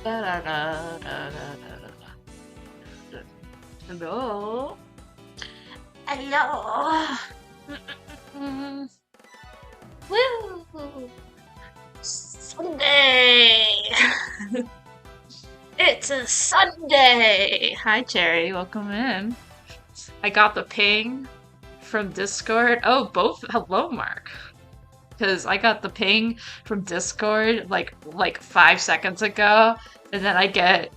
Hello. Hello. Woo! Sunday. It's a Sunday. Hi, Cherry. Welcome in. I got the ping from Discord. Oh, both. Hello, Mark. Because I got the ping from Discord like 5 seconds ago, and then I get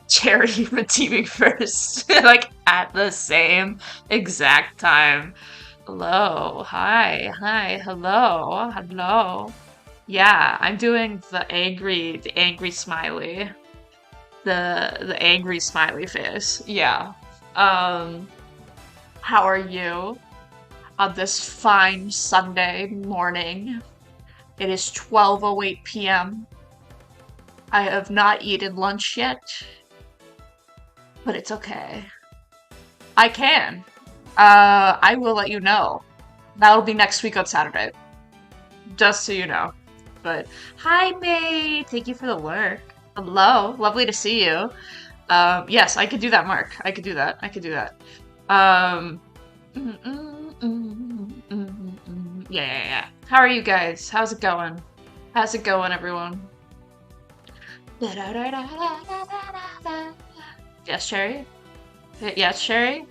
Cherry redeeming first, like at the same exact time. Hello, hi, hello, hello. Yeah, I'm doing the angry smiley, the angry smiley face. Yeah. Um, how are you on this fine Sunday morning? It is 12:08 p.m. I have not eaten lunch yet, but it's okay. I can. I will let you know. That'll be next week on Saturday, just so you know. But hi, May. Thank you for the work. Hello, lovely to see you. Yes, I could do that, Mark. I could do that. I could do that. Um, yeah, yeah, yeah. How are you guys? How's it going? How's it going, everyone? Yes, Sherry? Yes, Sherry?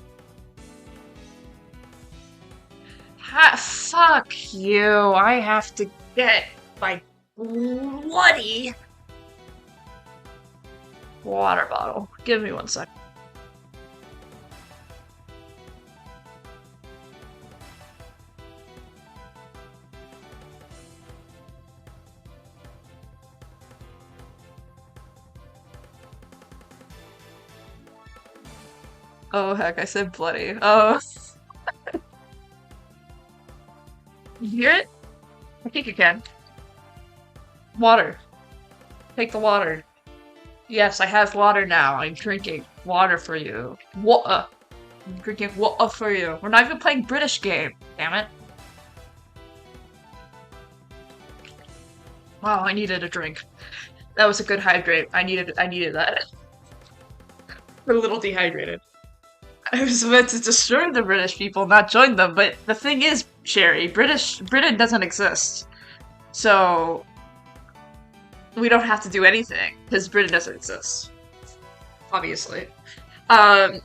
Fuck you. I have to get my bloody water bottle. Give me 1 sec. Oh, heck, I said bloody. Oh, you hear it? I think you can. Water. Take the water. Yes, I have water now. I'm drinking water for you. Water. I'm drinking water for you. We're not even playing British game. Damn it. Wow, I needed a drink. That was a good hydrate. I needed that. We're a little dehydrated. I was meant to destroy the British people, not join them, but the thing is, Sherry, Britain doesn't exist. So we don't have to do anything, because Britain doesn't exist. Obviously. Um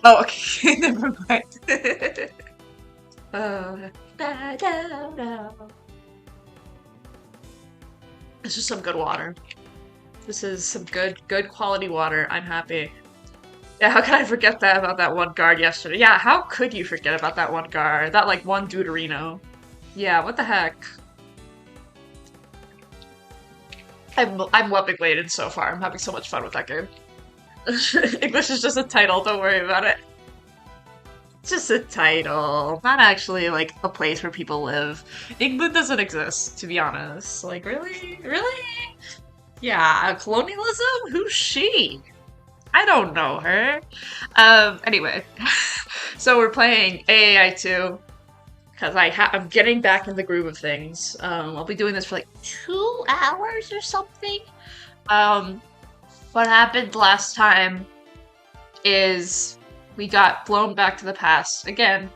Oh, okay, never mind. uh, this is some good water. This is some good quality water. I'm happy. Yeah, how could I forget that about that one guard yesterday? Yeah, how could you forget about that one guard? That, like, one Deuterino. Yeah, what the heck? I'm loving Layden so far. I'm having so much fun with that game. English is just a title, don't worry about it. It's just a title, not actually, like, a place where people live. England doesn't exist, to be honest. Like, really? Really? Yeah, colonialism? Who's she? I don't know her. Anyway. So we're playing AAI2 because I'm getting back in the groove of things. I'll be doing this for like 2 hours or something. Um, what happened last time is we got blown back to the past again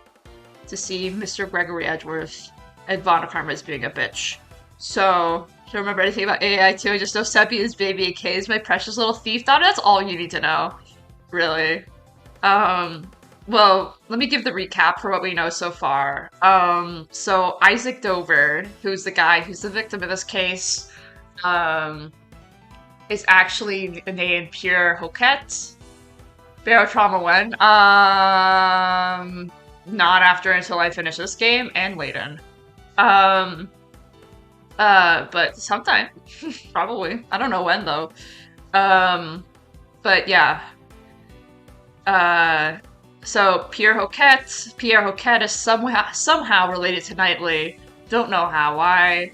to see Mr. Gregory Edgeworth and Vonna Karma is being a bitch. So, don't remember anything about AI2, I just know Seppi is baby and Kay is my precious little thief daughter. That's all you need to know. Really. Well, let me give the recap for what we know so far. So Isaac Dover, who's the guy who's the victim of this case, is actually named Pierre Hoquet. Barotrauma when? Not after until I finish this game and Layden. But sometime. Probably. I don't know when though. But yeah. So Pierre Hoquet is somehow related to Knightley. Don't know how, why.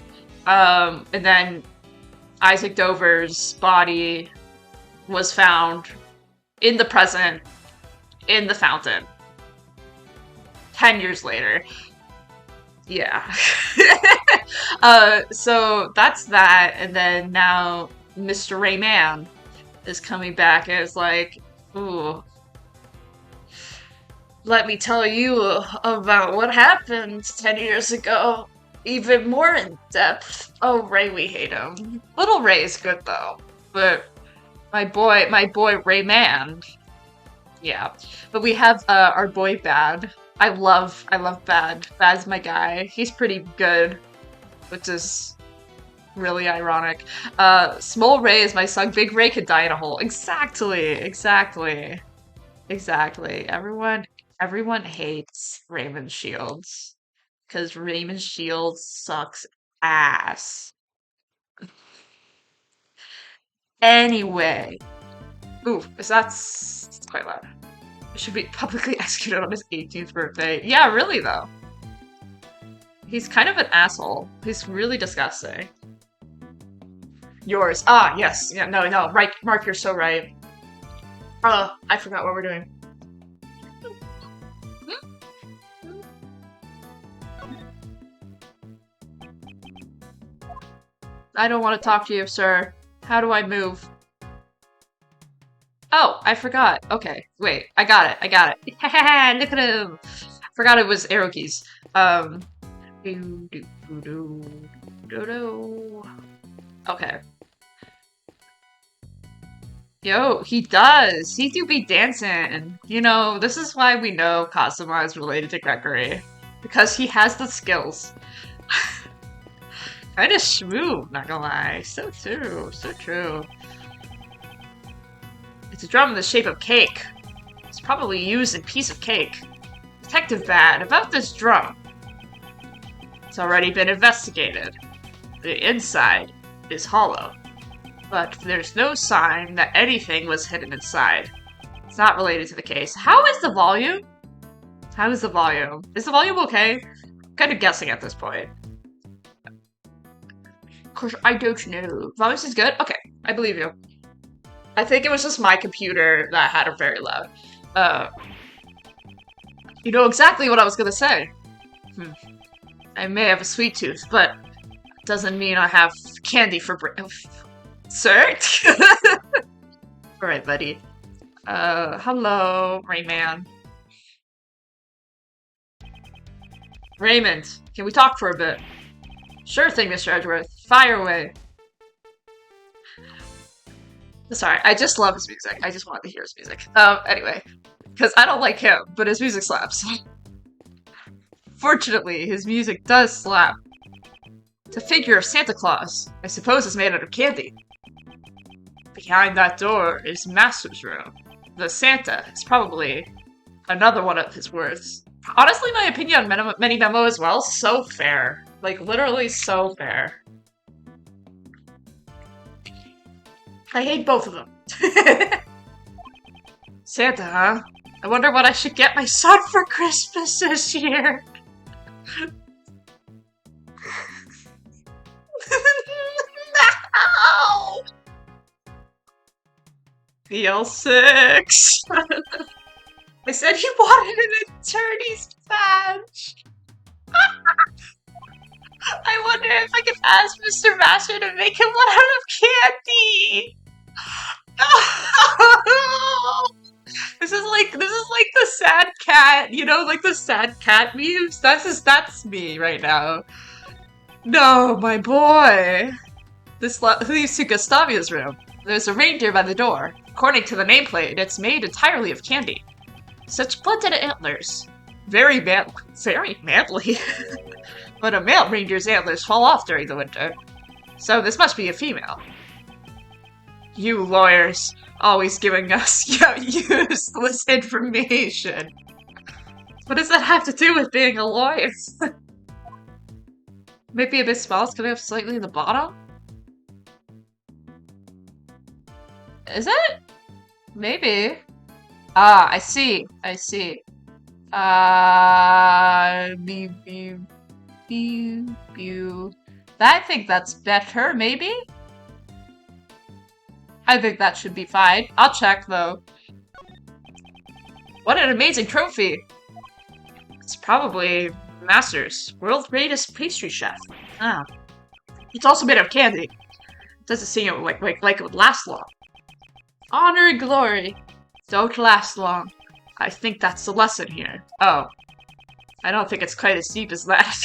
And then Isaac Dover's body was found in the present in the fountain. 10 years later. Yeah. So that's that, and then now Mr. Rayman is coming back and is like, ooh, let me tell you about what happened 10 years ago. Even more in depth. Oh, Ray, we hate him. Little Ray's good though, but my boy Rayman. Yeah, but we have our boy Bad. I love Bad. Bad's my guy. He's pretty good, which is really ironic. Small Ray is my son. Big Ray could die in a hole. Exactly. Everyone hates Raymond Shields because Raymond Shields sucks ass. Anyway, ooh, that's quite loud. Should be publicly executed on his 18th birthday. Yeah, really though. He's kind of an asshole. He's really disgusting. Yours. Ah, yes. Yeah, no. Right, Mark, you're so right. I forgot what we're doing. I don't want to talk to you, sir. How do I move? Oh, I forgot. Okay, wait. I got it. Look at him. Forgot it was arrow keys. Do, do, do, do. Okay. Yo, he does. He do be dancing. You know, this is why we know Kazuma is related to Gregory. Because he has the skills. Kinda smooth, not gonna lie. So true. It's a drum in the shape of cake. It's probably used in piece of cake. Detective Bad, about this drum. It's already been investigated. The inside is hollow, but there's no sign that anything was hidden inside. It's not related to the case. How is the volume? Is the volume okay? I'm kind of guessing at this point. Of course, I don't know. Volume is good? Okay, I believe you. I think it was just my computer that had it very loud. You know exactly what I was gonna say. I may have a sweet tooth, but doesn't mean I have candy for Sir? Alright, buddy. Hello, Rayman. Raymond, can we talk for a bit? Sure thing, Mr. Edgeworth. Fire away. Sorry, I just love his music. I just wanted to hear his music. Anyway. Because I don't like him, but his music slaps. Fortunately, his music does slap. It's a figure of Santa Claus. I suppose it's made out of candy. Behind that door is Master's room. The Santa is probably another one of his words. Honestly, my opinion on Mini Memo as well, so fair. Like, literally so fair. I hate both of them. Santa, huh? I wonder what I should get my son for Christmas this year. No! PL6. I said he wanted an attorney's badge. I wonder if I could ask Mr. Master to make him one out of candy. No! This is like the sad cat, you know, like the sad cat memes. That's me right now. No, my boy. This leads to Gustavia's room. There's a reindeer by the door. According to the nameplate, it's made entirely of candy. Such splendid antlers. Very manly. But a male reindeer's antlers fall off during the winter. So this must be a female. You lawyers, always giving us useless information. What does that have to do with being a lawyer? Maybe a bit small, it's coming up slightly in the bottom? Is it? Maybe. Ah, I see. I think that's better, maybe? I think that should be fine. I'll check, though. What an amazing trophy! It's probably Master's, world's greatest pastry chef. Ah. It's also made of candy. Doesn't seem like it would last long. Honor and glory don't last long. I think that's the lesson here. Oh, I don't think it's quite as deep as that.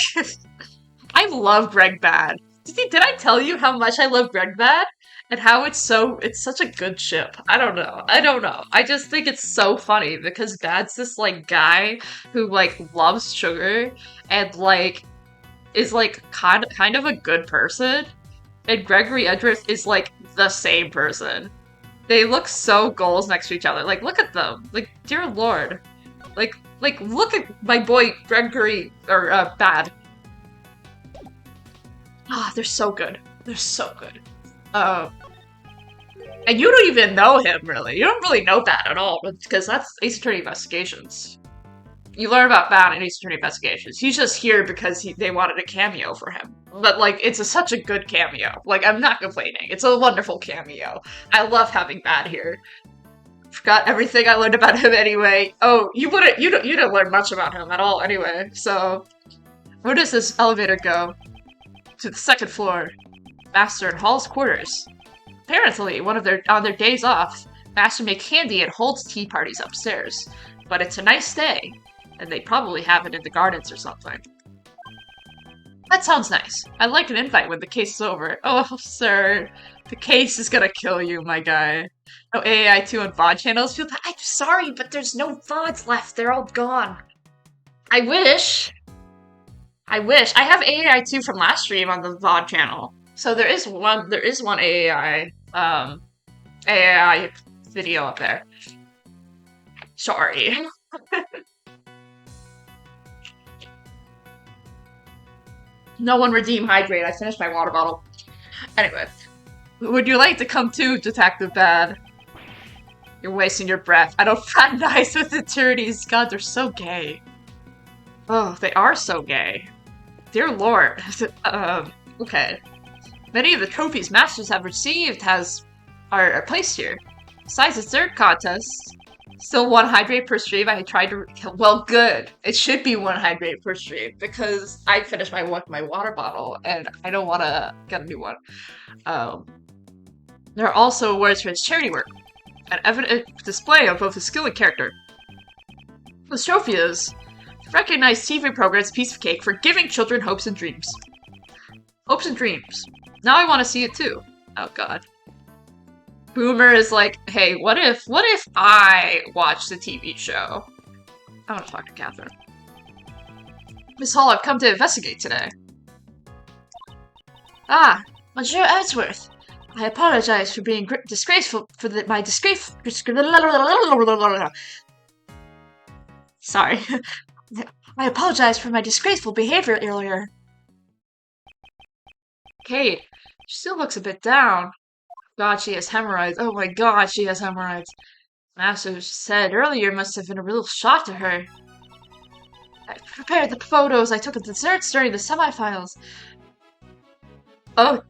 I love Greg Bad. Did I tell you how much I love Greg Bad? And how it's such a good ship. I don't know. I don't know. I just think it's so funny because Bad's this like guy who like loves sugar and like is like kind of a good person. And Gregory Edgeworth is like the same person. They look so goals next to each other. Like look at them. Like dear lord. Like look at my boy Gregory or Bad. Ah, they're so good. They're so good. And you don't even know him, really. You don't really know that at all, because that's Ace Attorney Investigations. You learn about that in Ace Attorney Investigations. He's just here because they wanted a cameo for him. But, like, it's such a good cameo. Like, I'm not complaining. It's a wonderful cameo. I love having Bad here. Forgot everything I learned about him anyway. Oh, you didn't learn much about him at all anyway, so... Where does this elevator go? To the second floor. Master and Hall's quarters. Apparently, on their days off, Master makes candy and holds tea parties upstairs. But it's a nice day, and they probably have it in the gardens or something. That sounds nice. I'd like an invite when the case is over. Oh, sir. The case is gonna kill you, my guy. No AAI2 and VOD channels? I'm sorry, but there's no VODs left. They're all gone. I wish. I have AAI2 from last stream on the VOD channel. So there is one AAI video up there. Sorry. No one redeem hydrate. I finished my water bottle. Anyway, would you like to come too, Detective Bad? You're wasting your breath. I don't fraternize with attorneys. God, they're so gay. Oh, they are so gay. Dear Lord. Okay. Many of the trophies Masters have received are placed here. Besides the third contest, still 1 hydrate per stream. I tried to... Well, good. It should be 1 hydrate per stream because I finished my water bottle and I don't want to get a new one. There are also awards for his charity work. An evident display of both his skill and character. This trophy is recognized TV program's piece of cake for giving children hopes and dreams. Hopes and dreams. Now I want to see it too. Oh god. Boomer is like, hey, what if I watch the TV show? I want to talk to Catherine. Miss Hall, I've come to investigate today. Ah, Monsieur Edgeworth. I apologize for being disgraceful for my disgrace. Sorry. I apologize for my disgraceful behavior earlier. Kate, she still looks a bit down. God, she has hemorrhoids. Oh my god, she has hemorrhoids. Master said earlier must have been a real shock to her. I prepared the photos I took of the desserts during the semifinals. Oh.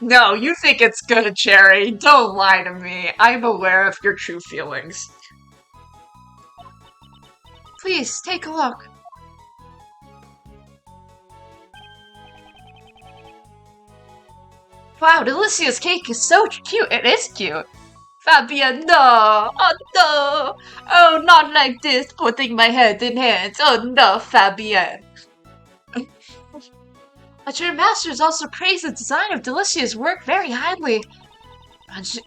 No, you think it's good, Cherry. Don't lie to me. I'm aware of your true feelings. Please, take a look. Wow, Delicia's cake is so cute. It is cute. Fabian, no! Oh no! Oh, not like this, putting my head in hands. Oh no, Fabian. But your masters also praised the design of Delicia's work very highly.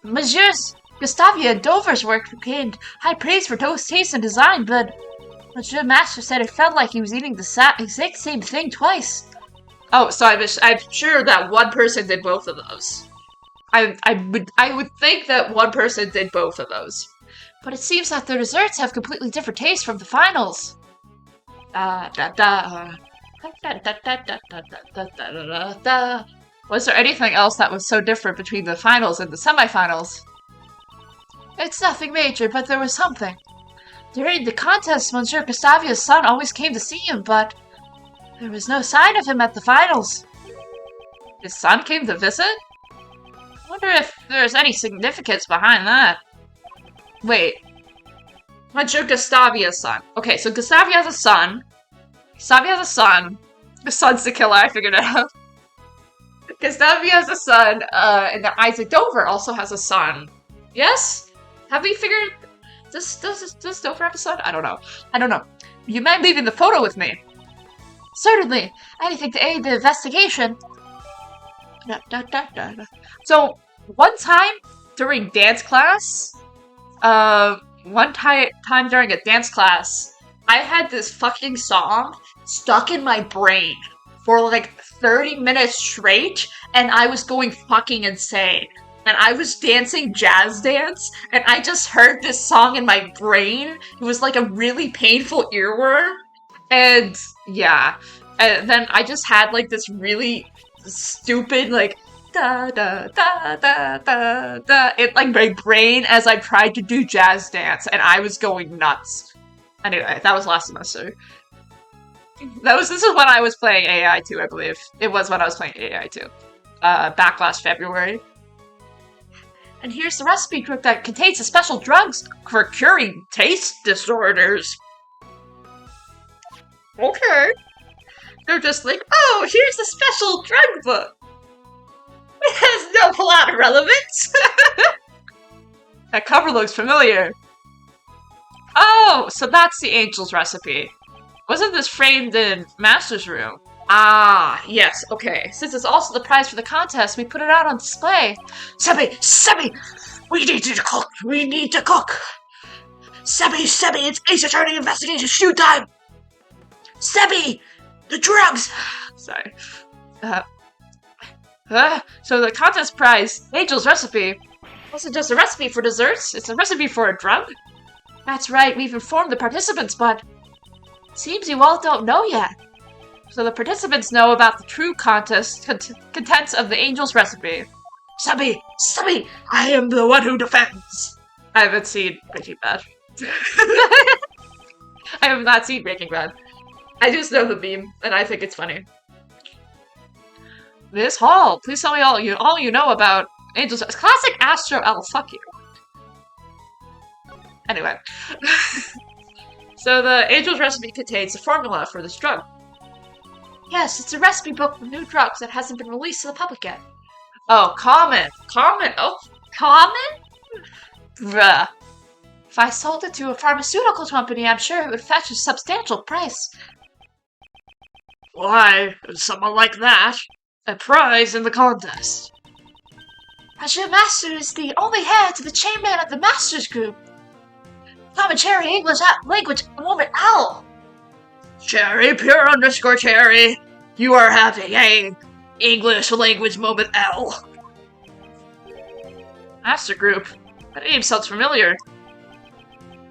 Messieurs Gustavia and Dover's work gained high praise for those taste and design, but Monsieur Master said it felt like he was eating the exact same thing twice. Oh, so I'm sure that one person did both of those. I would think that one person did both of those. But it seems that the desserts have completely different tastes from the finals. Was there anything else that was so different between the finals and the semifinals? It's nothing major, but there was something. During the contest, Monsieur Gustavia's son always came to see him, but there was no sign of him at the finals. His son came to visit? Wonder if there's any significance behind that. Wait. Monsieur Gustavia's son. Okay, so Gustavia has a son. Gustavia has a son. The son's the killer, I figured it out. Because Navi has a son, and then Isaac Dover also has a son. Yes? Have we figured... Does Dover have a son? I don't know. I don't know. You mind leaving the photo with me? Certainly. Anything to aid the investigation. So, one time during dance class, one time during a dance class, I had this fucking song stuck in my brain for like 30 minutes straight, and I was going fucking insane. And I was dancing jazz dance, and I just heard this song in my brain. It was like a really painful earworm. And yeah. And then I just had like this really stupid, like, da da da da da da in like my brain as I tried to do jazz dance, and I was going nuts. Anyway, that was last semester. This is when I was playing AAI2, I believe. It was when I was playing AAI2. Back last February. And here's the recipe book that contains the special drugs for curing taste disorders. Okay. They're just like, oh, here's the special drug book. It has no plot relevance. That cover looks familiar. Oh, so that's the angel's recipe. Wasn't this framed in Master's room? Ah, yes, okay. Since it's also the prize for the contest, we put it out on display. Sebby! We need to cook! We need to cook! Sebby! It's Ace Attorney Investigation Shoot time! Sebby! The drugs! Sorry. So the contest prize, Angel's recipe, wasn't just a recipe for desserts, it's a recipe for a drug? That's right, we've informed the participants, but seems you all don't know yet. So the participants know about the true contents of the Angel's recipe. Sebby! I am the one who defends! I haven't seen Breaking Bad. I have not seen Breaking Bad. I just know the meme, and I think it's funny. Miss Hall, please tell me all you know about Angel's classic Astro L. Fuck you. Anyway, so the Angel's recipe contains the formula for this drug. Yes, it's a recipe book for new drugs that hasn't been released to the public yet. Oh, common. Oh, common? Bruh. If I sold it to a pharmaceutical company, I'm sure it would fetch a substantial price. Why, someone like that, a prize in the contest. Monsieur Master is the only heir to the chairman of the Masters Group. Commentary English language moment L. Cherry, pure underscore cherry. You are having a English language moment L. Master Group. That name sounds familiar.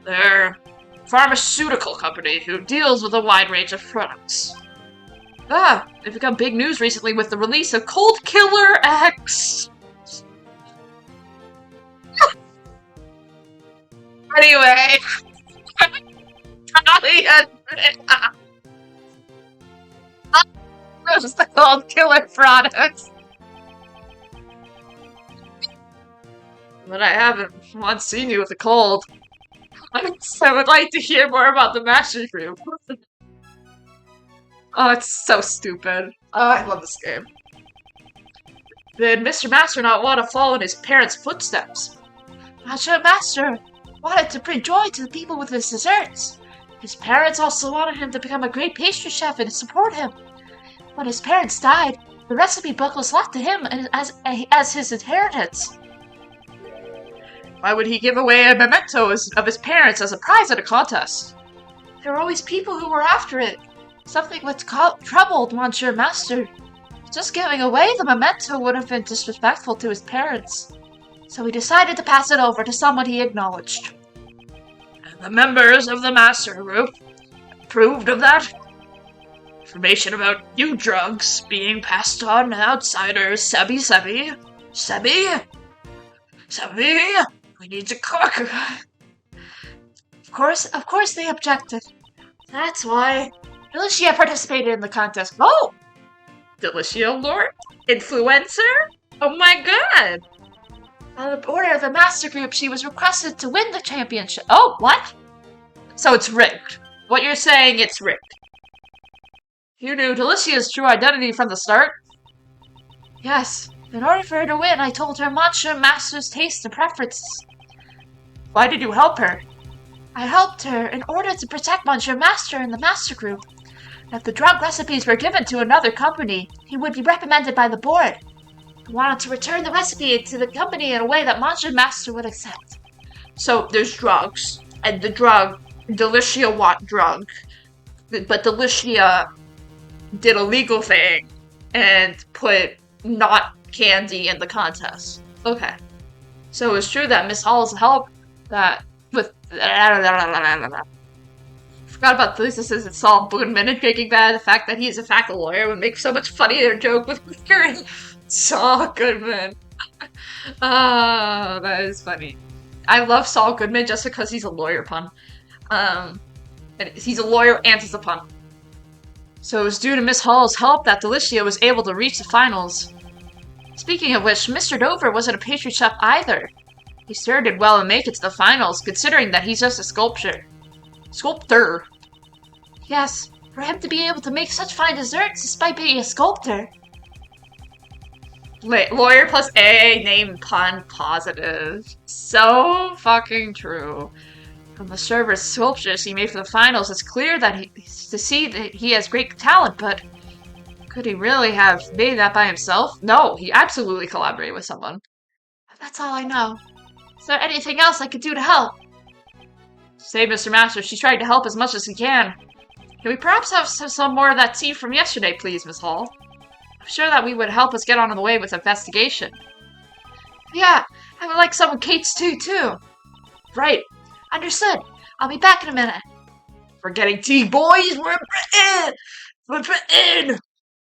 They're a pharmaceutical company who deals with a wide range of products. They've become big news recently with the release of Cold Killer X. Anyway. Those the Cold Killer products. But I haven't once seen you with a cold. I would like to hear more about the Master Group. Oh, it's so stupid. Oh, I love this game. Did Mr. Master not want to follow in his parents' footsteps? Master wanted to bring joy to the people with his desserts. His parents also wanted him to become a great pastry chef and support him. When his parents died, the recipe book was left to him as his inheritance. Why would he give away a memento of his parents as a prize at a contest? There were always people who were after it. Something which troubled Monsieur Master. Just giving away the memento would have been disrespectful to his parents. So he decided to pass it over to someone he acknowledged. And the members of the Master Group approved of that? Information about new drugs being passed on to outsiders. Sebby, we need to cook. Of course they objected. That's why Delicia participated in the contest. Oh! Delicia Lord? Influencer? Oh my god! On the order of the Master Group, she was requested to win the championship. Oh, what? So it's rigged. What you're saying, it's rigged. You knew Delicia's true identity from the start? Yes. In order for her to win, I told her Matcha Master's taste and preferences. Why did you help her? I helped her in order to protect Monsieur Master and the Master Group. If the drug recipes were given to another company, he would be reprimanded by the board. I wanted to return the recipe to the company in a way that Monsieur Master would accept. So there's drugs, and the drug, Delicia want drug, but Delicia did a legal thing and put not candy in the contest. Okay. So it's true that Miss Hall's help that with forgot about this is Saul Goodman and Breaking Bad. The fact that he's in fact a lawyer would make so much funnier joke with Curry. Saul Goodman. Oh, that is funny. I love Saul Goodman just because he's a lawyer pun. And he's a lawyer and he's a pun. So it was due to Miss Hall's help that Delicia was able to reach the finals. Speaking of which, Mr. Dover wasn't a pastry chef either. He sure did well and make it to the finals, considering that he's just a sculptor. Yes, for him to be able to make such fine desserts despite being a sculptor. Lawyer plus AA name pun positive. So fucking true. From the server's sculptures he made for the finals, it's clear that he has great talent, but could he really have made that by himself? No, he absolutely collaborated with someone. That's all I know. Is there anything else I could do to help? Say, Mr. Master, she's trying to help as much as he can. Can we perhaps have some more of that tea from yesterday, please, Miss Hall? I'm sure that we would help us get on the way with investigation. Yeah, I would like some of Kate's tea, too. Right. Understood. I'll be back in a minute. We're getting tea, boys! We're Britain! We're Britain!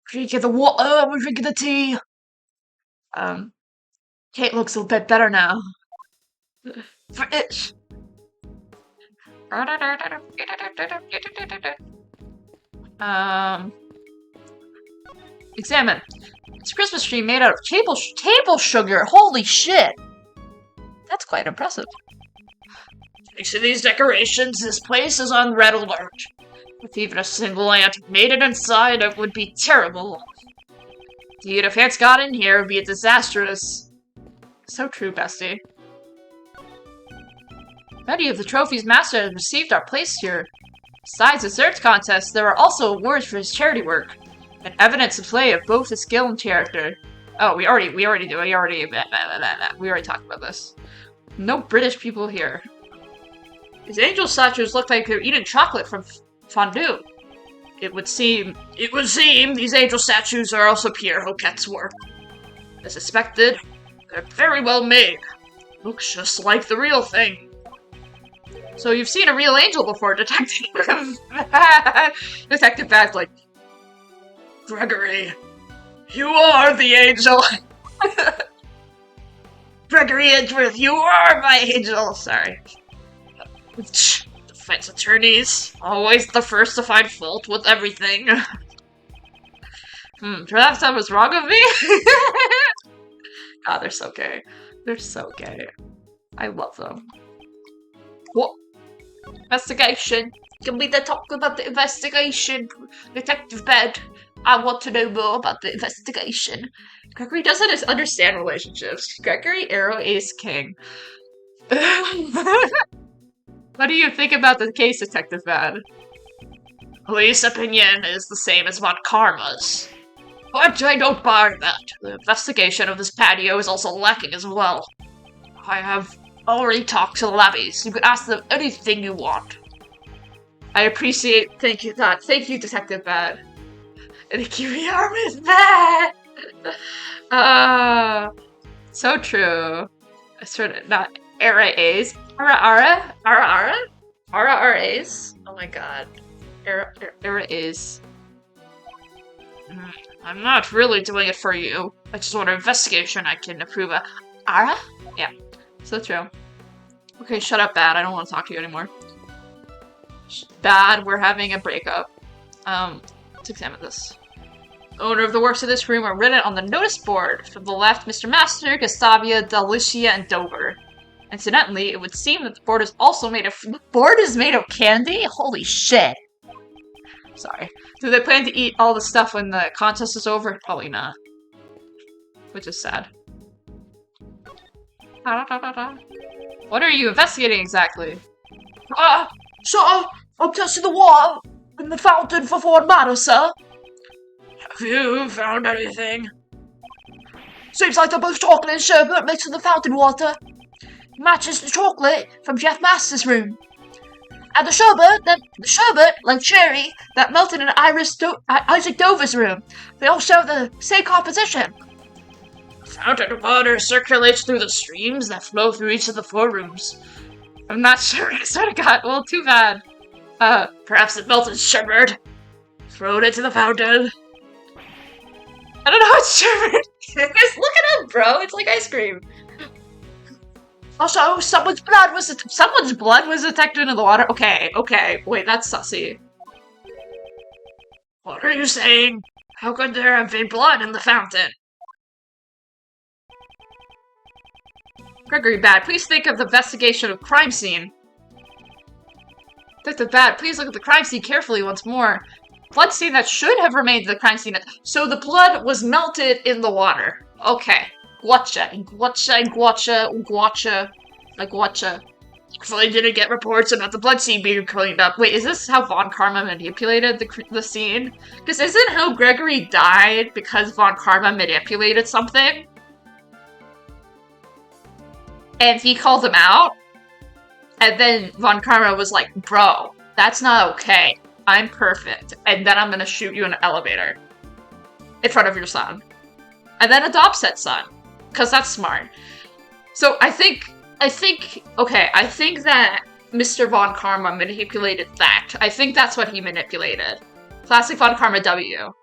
Drinking the water, we're drinking the tea. Kate looks a bit better now. British. Examine. It's a Christmas tree made out of table sugar. Holy shit! That's quite impressive. Thanks to these decorations, this place is on red alert. With even a single ant made it inside, it would be terrible. Indeed, if ants got in here, it would be disastrous. So true, bestie. Many of the trophies Master has received are placed here. Besides the desserts contest, there are also awards for his charity work, and evidence of play of both his skill and character. Oh, we already talked about this. No British people here. His angel statues look like they're eating chocolate from fondue. It would seem these angel statues are also Pierre Hoquet's work. As suspected, they're very well made. Looks just like the real thing. So you've seen a real angel before, Detective. Detective Bad's like, Gregory, you are the angel. Gregory Edgeworth, you are my angel. Sorry. Defense attorneys, always the first to find fault with everything. Perhaps I was wrong of me? God, they're so gay. They're so gay. I love them. What? Investigation. Can we talk about the investigation? Detective Bed, I want to know more about the investigation. Gregory doesn't understand relationships. Gregory Arrow Ace King. What do you think about the case, Detective Bad? Police opinion is the same as what Karma's. But I don't buy that. The investigation of this patio is also lacking as well. I have already talked to the labbies. You can ask them anything you want. I appreciate. Thank you, Detective Bad. And the QBR is bad. So true. I sort of not RAs. RAs. Oh my god. RAs. I'm not really doing it for you. I just want an investigation I can approve of. Ara? Yeah. So true. Okay, shut up, Bad. I don't want to talk to you anymore. Bad, we're having a breakup. Let's examine this. The owner of the works of this room are written on the notice board. From the left, Mr. Master, Gustavia, Delicia, and Dover. Incidentally, it would seem that the board is also made of— the board is made of candy? Holy shit. Sorry. Do they plan to eat all the stuff when the contest is over? Probably not. which is sad. What are you investigating exactly? I'm testing the water in the fountain for foreign matters, sir. Have you found anything? Seems like the both chocolate and sherbet mixed in the fountain water matches the chocolate from Jeff Master's room. And the sherbet, like cherry, that melted in Isaac Dover's room. They all show the same composition. Fountain water circulates through the streams that flow through each of the 4 rooms. I'm not sure. I sort of got, well, too bad. Perhaps it melted sherbet. Throw it into the fountain. I don't know what sherbet is. Look it up, bro. It's like ice cream. Also, someone's blood was detected in the water? Okay. Wait, that's sussy. What are you saying? How could there have been blood in the fountain? Gregory Bad, please think of the investigation of crime scene. Detective Bad, please look at the crime scene carefully once more. Blood stain that should have remained in the crime scene. So the blood was melted in the water. Okay. Guacha. Hopefully didn't get reports about the blood scene being cleaned up. Wait, is this how Von Karma manipulated the scene? Because isn't how Gregory died because Von Karma manipulated something? And he called him out? And then Von Karma was like, bro, that's not okay. I'm perfect. And then I'm gonna shoot you in an elevator. In front of your son. And then adopt said son. Because that's smart. So I think that Mr. Von Karma manipulated that. I think that's what he manipulated. Classic Von Karma W.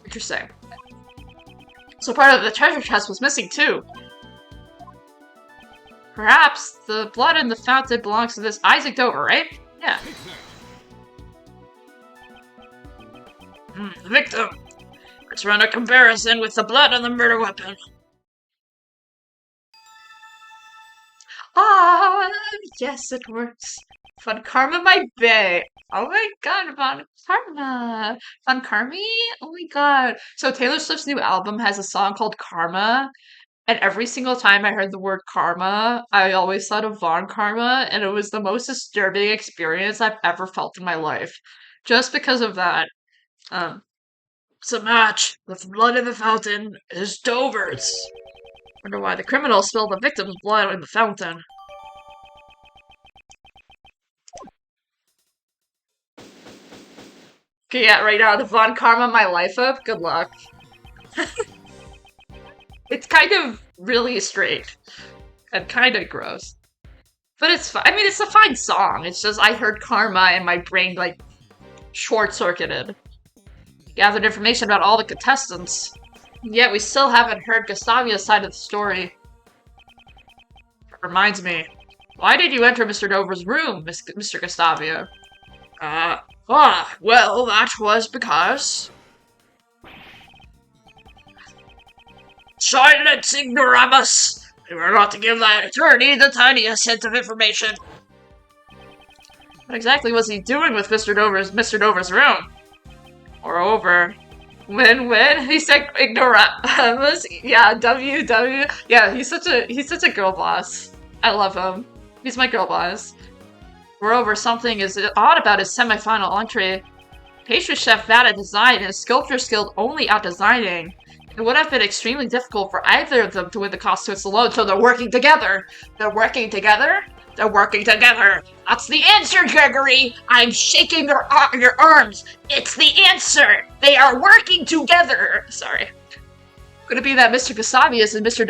Interesting. So part of the treasure chest was missing too. Perhaps the blood in the fountain belongs to this Isaac Dover, right? Yeah. The victim. Let's run a comparison with the blood on the murder weapon. Ah, yes, it works. Von Karma my bae. Oh my god, Von Karma. Von Karma? Oh my god. So Taylor Swift's new album has a song called Karma. And every single time I heard the word karma, I always thought of Von Karma, and it was the most disturbing experience I've ever felt in my life. Just because of that. It's a match. The blood in the fountain is Dover's. Wonder why the criminal spilled the victim's blood in the fountain. Okay, yeah, right now, the Von Karma my life up. Good luck. It's kind of really straight. And kind of gross. But it's fine. I mean, it's a fine song. It's just I heard Karma and my brain, like, short-circuited. Gathered information about all the contestants. Yet we still haven't heard Gustavia's side of the story. Reminds me. Why did you enter Mr. Dover's room, Mr. Gustavia? Well, that was because... Silence, ignoramus! We were not to give that attorney the tiniest hint of information. What exactly was he doing with Mr. Dover's room? Moreover, when he said ignoramus, yeah, WW, yeah, he's such a girl boss. I love him. He's my girl boss. Moreover, something is odd about his semi-final entry. Pastry chef bad at design and sculptor skilled only at designing. It would have been extremely difficult for either of them to win the contest alone, so they're working together. They're working together? They're working together. That's the answer, Gregory! I'm shaking your arms. It's the answer. They are working together. Sorry. Could it be that Mr. Gustavius and Mr.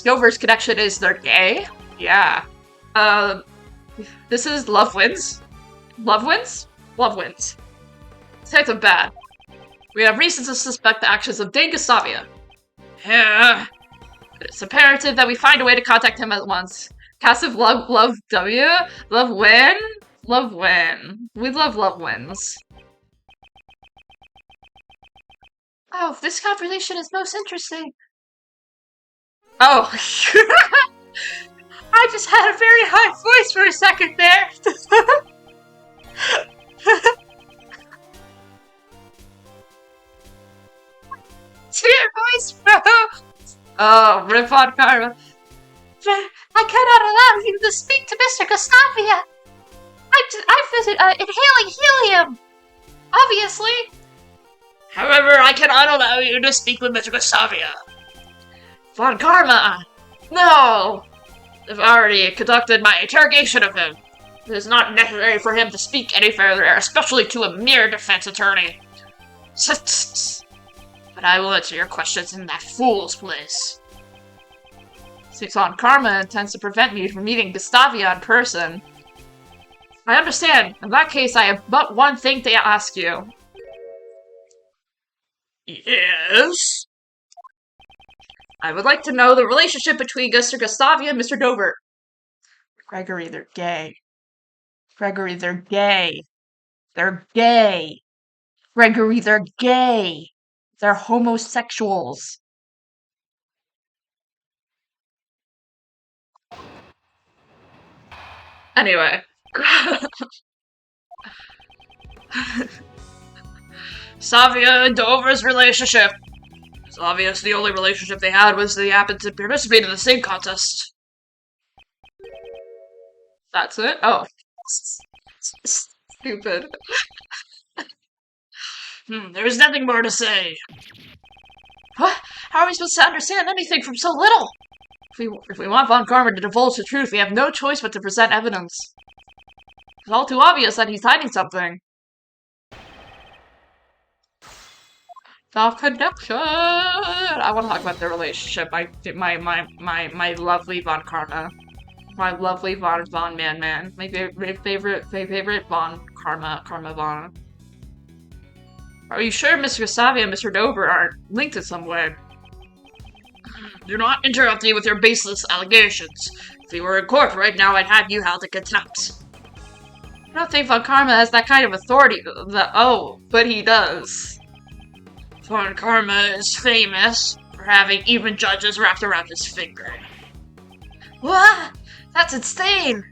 Dover's connection is they're gay? Yeah. This is Love Wins. Love Wins? Love Wins. Detective Bad. We have reason to suspect the actions of Dane Gustavia. Yeah. It's imperative that we find a way to contact him at once. Cast of Love W? Love Win? Love Win. We love Love Wins. Oh, this conversation is most interesting. Oh. I just had a very high voice for a second there. Your voice Oh, rip on Karma. I cannot allow you to speak to Mr. Gustavia. I visit inhaling helium. Obviously. However, I cannot allow you to speak with Mr. Gustavia. Von Karma! No! I've already conducted my interrogation of him. It is not necessary for him to speak any further, especially to a mere defense attorney. But I will answer your questions in that fool's place. Since Von Karma intends to prevent me from meeting Gustavia in person. I understand. In that case, I have but one thing to ask you. Yes? I would like to know the relationship between Mr. Gustavia and Mr. Dover. Gregory, they're gay. Gregory, they're gay. They're gay. Gregory, they're gay. They're homosexuals. Anyway. Gustavia and Dover's relationship. It's obvious the only relationship they had was they happened to participate in the same contest. That's it? Oh. Stupid. There's nothing more to say. What? How are we supposed to understand anything from so little? If we want Von Karma to divulge the truth, we have no choice but to present evidence. It's all too obvious that he's hiding something. The connection! I want to talk about their relationship. My lovely Von Karma. My lovely Von Man. My favorite Von Karma Von. Are you sure Mr. Gustavia and Mr. Dover aren't linked in some way? Do not interrupt me with your baseless allegations. If you were in court right now, I'd have you held in contempt. I don't think Von Karma has that kind of authority. But he does. Von Karma is famous for having even judges wrapped around his finger. What? That's insane!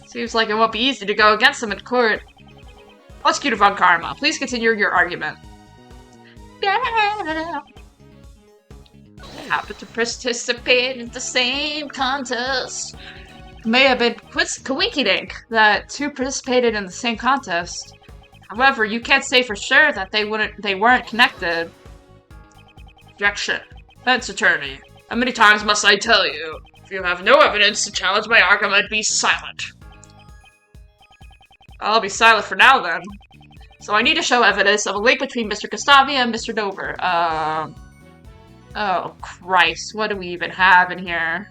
Seems like it won't be easy to go against him in court. Prosecutor Von Karma, please continue your argument. They happened to participate in the same contest. It may have been coinciding that two participated in the same contest. However, you can't say for sure that they weren't connected. Objection. Defense attorney. How many times must I tell you? If you have no evidence to challenge my argument, be silent. I'll be silent for now, then. So I need to show evidence of a link between Mr. Gustavia and Mr. Dover. Oh, Christ. What do we even have in here?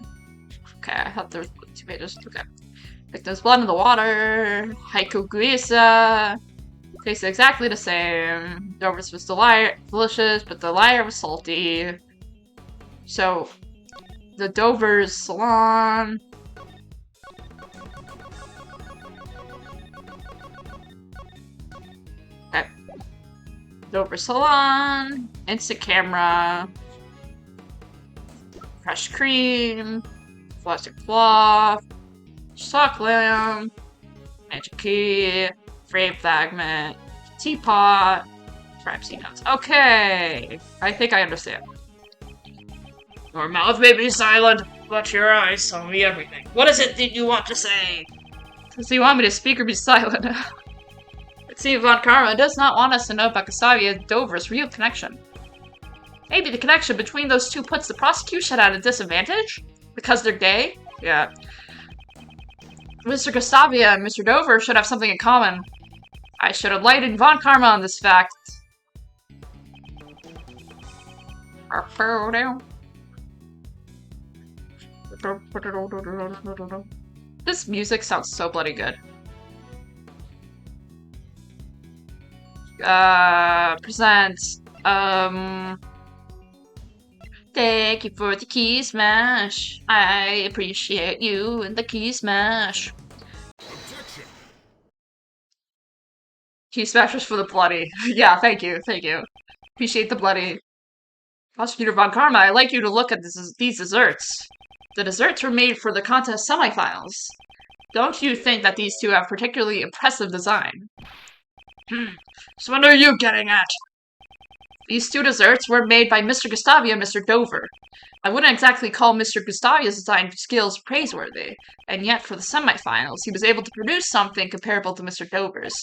Okay, I thought there was 2 pages. Okay. Victim's blood in the water. Haiku Guisa. Tastes exactly the same. Dover's was delicious, but the liar was salty. So, the Dover's salon. Okay. Dover salon. Instant camera. Fresh cream. Plastic cloth. Sock lamp. Magic key. Frame fragment. Teapot. Privacy notes. Okay. I think I understand. Your mouth may be silent, but your eyes tell me everything. What is it that you want to say? Does he want me to speak or be silent? It seems Von Karma does not want us to know about Gustavia and Dover's real connection. Maybe the connection between those two puts the prosecution at a disadvantage? Because they're gay? Yeah. Mr. Gustavia and Mr. Dover should have something in common. I should enlighten Von Karma on this fact. This music sounds so bloody good. Present. Thank you for the key smash. I appreciate you and the key smash. Key smashers for the bloody. Yeah, thank you. Appreciate the bloody. Prosecutor Von Karma, I'd like you to look at these desserts. The desserts were made for the contest semifinals. Don't you think that these two have particularly impressive design? So what are you getting at? These two desserts were made by Mr. Gustavia and Mr. Dover. I wouldn't exactly call Mr. Gustavia's design skills praiseworthy, and yet for the semifinals, he was able to produce something comparable to Mr. Dover's.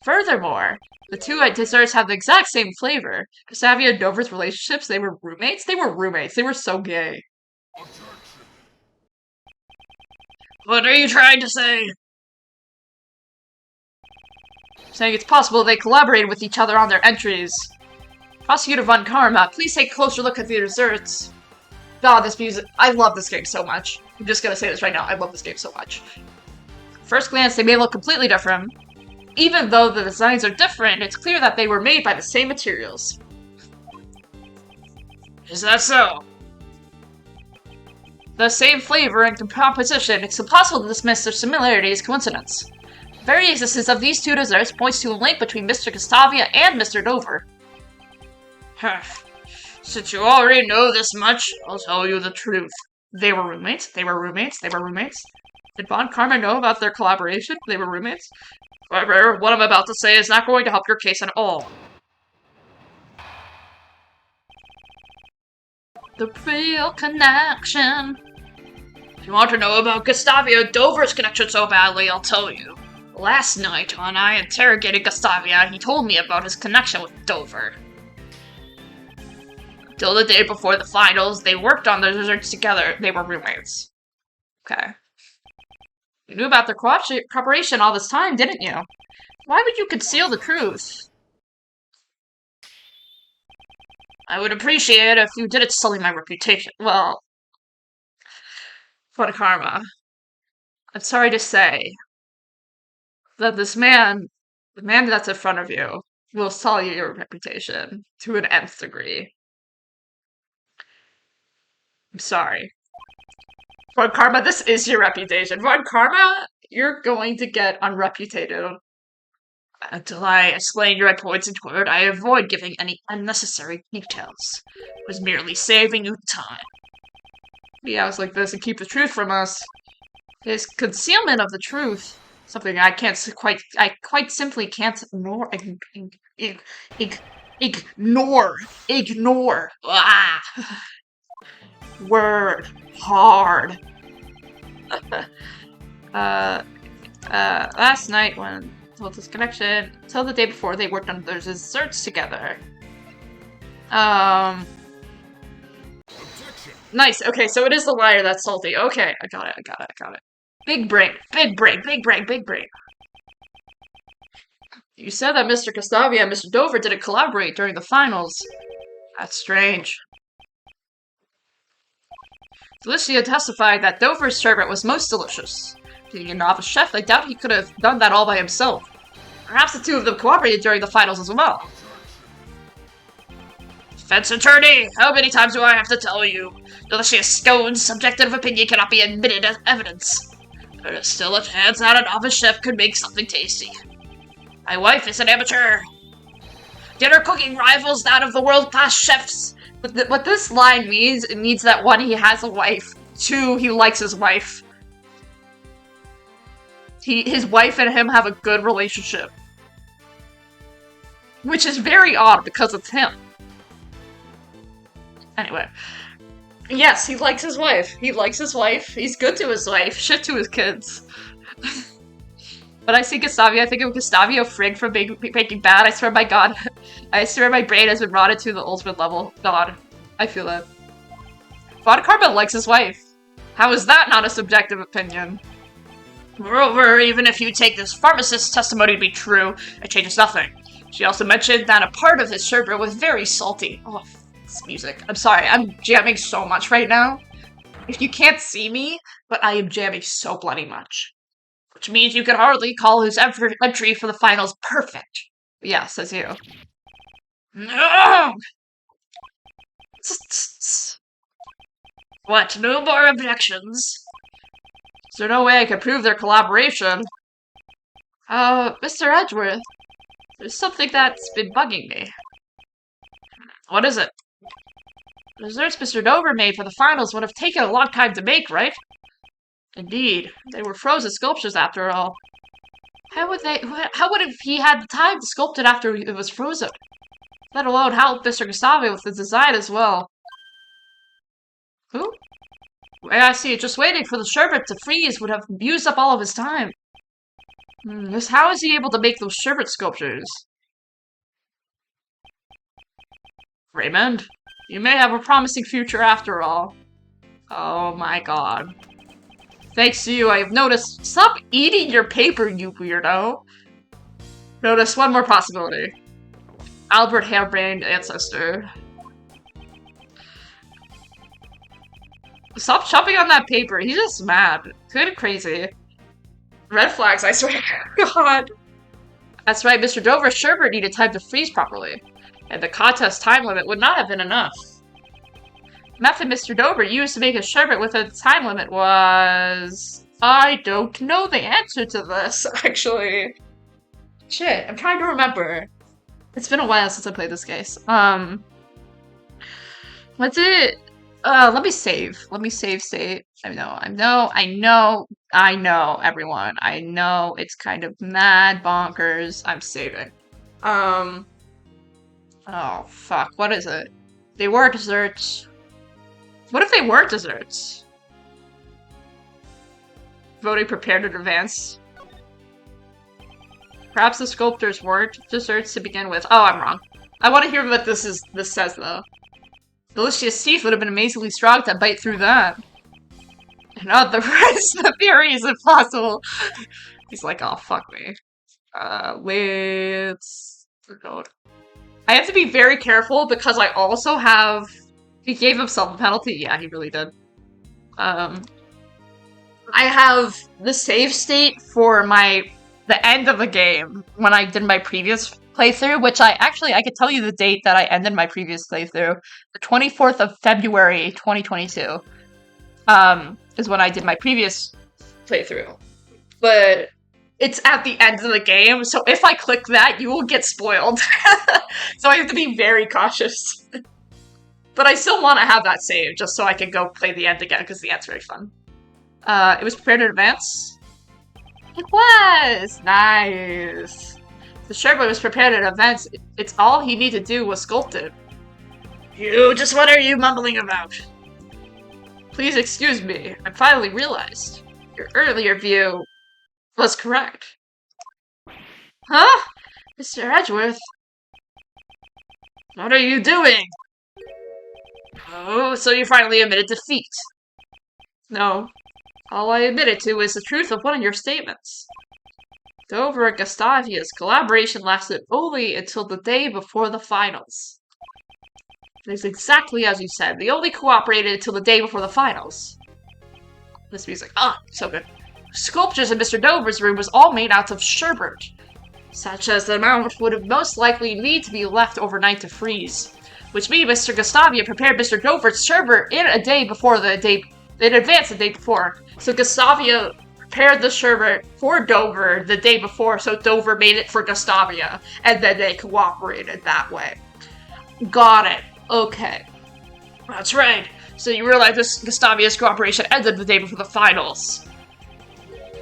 Furthermore, the two desserts have the exact same flavor. Gustavia and Dover's relationships, they were roommates? They were roommates. They were so gay. What are you trying to say? Saying it's possible they collaborated with each other on their entries. Prosecutor Von Karma, please take a closer look at the desserts. God, this music. I love this game so much. I'm just gonna say this right now. I love this game so much. First glance, they may look completely different. Even though the designs are different, it's clear that they were made by the same materials. Is that so? The same flavor and composition, it's impossible to dismiss their similarity as coincidence. The very existence of these two desserts points to a link between Mr. Gustavia and Mr. Dover. Since you already know this much, I'll tell you the truth. They were roommates? They were roommates? They were roommates? Did Von Karma know about their collaboration? They were roommates? However, what I'm about to say is not going to help your case at all. The real connection. If you want to know about Gustavia Dover's connection so badly, I'll tell you. Last night, when I interrogated Gustavia, he told me about his connection with Dover. Till the day before the finals, they worked on the desserts together. They were roommates. Okay. You knew about their cooperation all this time, didn't you? Why would you conceal the truth? I would appreciate it if you didn't sully my reputation. Well, Von Karma, I'm sorry to say that this man, the man that's in front of you, will sully your reputation to an nth degree. I'm sorry. Von Karma, this is your reputation. Von Karma, you're going to get unreputated. Until I explain your points in court, I avoid giving any unnecessary details. I was merely saving you time. Yeah, I was like this and keep the truth from us. His concealment of the truth, something I quite simply can't ignore. Ignore. Ah. Word. Hard. Last night when told this connection, till the day before they worked on their desserts together. Nice, okay, so it is the liar that's salty. Okay, I got it. Big brain. You said that Mr. Gustavia and Mr. Dover didn't collaborate during the finals. That's strange. Felicia testified that Dover's sherbet was most delicious. Being a novice chef, I doubt he could have done that all by himself. Perhaps the two of them cooperated during the finals as well. Defense attorney, how many times do I have to tell you? Delicious scones, subjective opinion cannot be admitted as evidence. There is still a chance that a novice chef could make something tasty. My wife is an amateur. Dinner cooking rivals that of the world-class chefs. But what this line means, it means that one, he has a wife. Two, he likes his wife. His wife and him have a good relationship. Which is very odd because it's him. Anyway. Yes, he likes his wife. He likes his wife. He's good to his wife. Shit to his kids. But I see Gustavia, I think of Gustavio Frigg from Breaking Bad. I swear by God. I swear my brain has been rotted to the ultimate level. God. I feel it. Von Karma likes his wife. How is that not a subjective opinion? Moreover, even if you take this pharmacist's testimony to be true, it changes nothing. She also mentioned that a part of his sherbet was very salty. Oh, this music. I'm sorry, I'm jamming so much right now. If you can't see me, but I am jamming so bloody much. Which means you can hardly call his entry for the finals perfect. Yeah, says you. No! What, no more objections? Is there no way I can prove their collaboration? Mr. Edgeworth, there's something that's been bugging me. What is it? The desserts Mr. Dover made for the finals would have taken a long time to make, right? Indeed, they were frozen sculptures after all. How would he had the time to sculpt it after it was frozen? Let alone help Mr. Gustavio with the design as well. Who? I see, just waiting for the sherbet to freeze would have used up all of his time. How is he able to make those sherbet sculptures? Raymond, you may have a promising future after all. Oh my god. Thanks to you, I have noticed. Stop eating your paper, you weirdo. Notice one more possibility. Albert Harebrained ancestor. Stop chopping on that paper. He's just mad. Kinda crazy. Red flags, I swear. God. That's right, Mr. Dover's sherbet needed time to freeze properly. And the contest time limit would not have been enough. The method Mr. Dover used to make a sherbet with a time limit was... I don't know the answer to this, actually. Shit, I'm trying to remember. It's been a while since I played this case. What's it? Let me save. Let me save state. I know, everyone. I know it's kind of mad bonkers. I'm saving. Oh, fuck. What is it? They were desserts. What if they weren't desserts? Voting prepared in advance. Perhaps the sculptors weren't desserts to begin with. Oh, I'm wrong. I want to hear what this says, though. Delicious teeth would have been amazingly strong to bite through that. Not the rest of the theory is impossible. He's like, oh, fuck me. Let's... I have to be very careful because I also have... He gave himself a penalty? Yeah, he really did. I have the save state for the end of the game when I did my previous playthrough, which I could tell you the date that I ended my previous playthrough. The 24th of February, 2022, is when I did my previous playthrough. But it's at the end of the game, so if I click that, you will get spoiled. So I have to be very cautious. But I still want to have that saved, just so I can go play the end again, because the end's very fun. It was prepared in advance? It was! Nice! The sherbet was prepared in advance. It's all he needed to do was sculpt it. What are you mumbling about? Please excuse me. I finally realized. Your earlier view was correct. Huh? Mr. Edgeworth? What are you doing? Oh, so you finally admitted defeat. No. All I admitted to is the truth of one of your statements. Dover and Gustavia's collaboration lasted only until the day before the finals. It's exactly as you said. They only cooperated until the day before the finals. This music. So good. Sculptures in Mr. Dover's room was all made out of sherbet, such as the amount would most likely need to be left overnight to freeze. Which means Mr. Gustavia prepared Mr. Dover's sherbet in advance the day before. So Gustavia prepared the sherbet for Dover the day before, so Dover made it for Gustavia, and then they cooperated that way. Got it. Okay. That's right. So you realize this Gustavia's cooperation ended the day before the finals.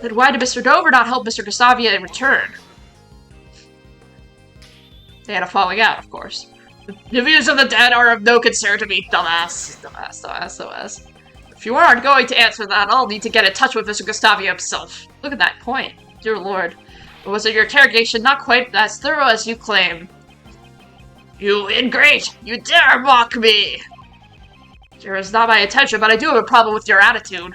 Then why did Mr. Dover not help Mr. Gustavia in return? They had a falling out, of course. The views of the dead are of no concern to me, dumbass. Dumbass. If you aren't going to answer that, I'll need to get in touch with Mr. Gustavia himself. Look at that point. Dear Lord. Was your interrogation not quite as thorough as you claim? You ingrate! You dare mock me! Sure, it's not my intention, but I do have a problem with your attitude.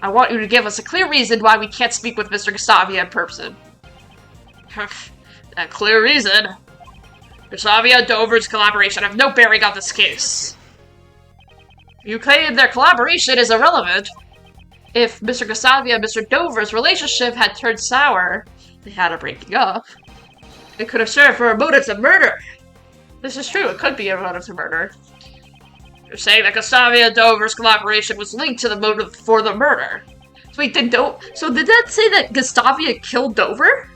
I want you to give us a clear reason why we can't speak with Mr. Gustavia in person. A clear reason? Gustavia and Dover's collaboration have no bearing on this case. You claim their collaboration is irrelevant. If Mr. Gustavia and Mr. Dover's relationship had turned sour, they had a breaking up, it could have served for a motive to murder. This is true, it could be a motive to murder. You're saying that Gustavia and Dover's collaboration was linked to the motive for the murder. So wait, did that say that Gustavia killed Dover?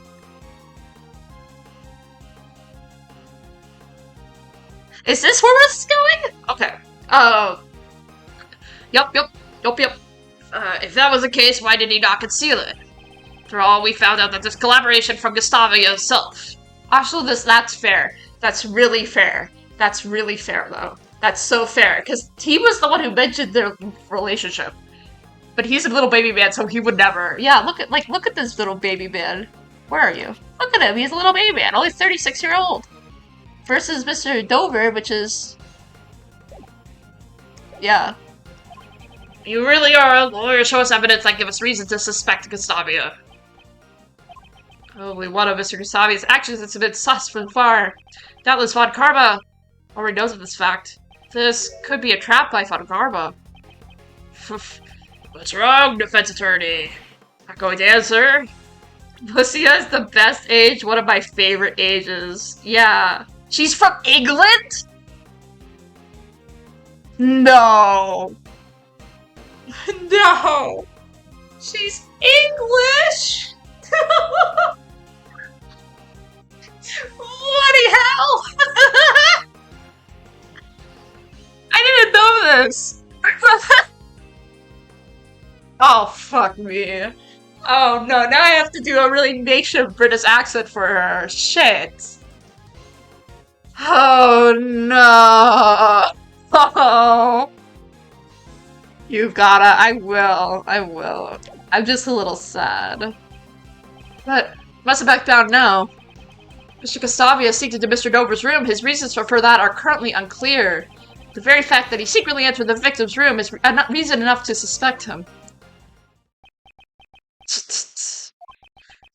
Is this where this is going? Okay. Yup. If that was the case, why did he not conceal it? After all, we found out that this collaboration from Gustavia himself. Actually, that's fair. That's really fair. That's really fair, though. That's so fair, because he was the one who mentioned their relationship. But he's a little baby man, so he would never. Yeah, look at this little baby man. Where are you? Look at him. He's a little baby man, only 36-year-old. Versus Mr. Dover, which is, yeah. You really are a lawyer. Show us evidence that give us reason to suspect Gustavia. Only one of Mr. Gustavia's actions has been sus from far. Doubtless Von Karma already knows of this fact. This could be a trap by Von Karma. What's wrong, defense attorney? Not going to answer? Lucia is the best age, one of my favorite ages. Yeah. She's from England? No. No. She's English? Bloody hell! I didn't know this! Oh, fuck me. Oh no, now I have to do a really makeshift British accent for her. Shit. Oh no. Oh. You gotta, I will. I'm just a little sad. But, must have backed down now. Mr. Gustavia sneaked into Mr. Dover's room. His reasons for that are currently unclear. The very fact that he secretly entered the victim's room is reason enough to suspect him.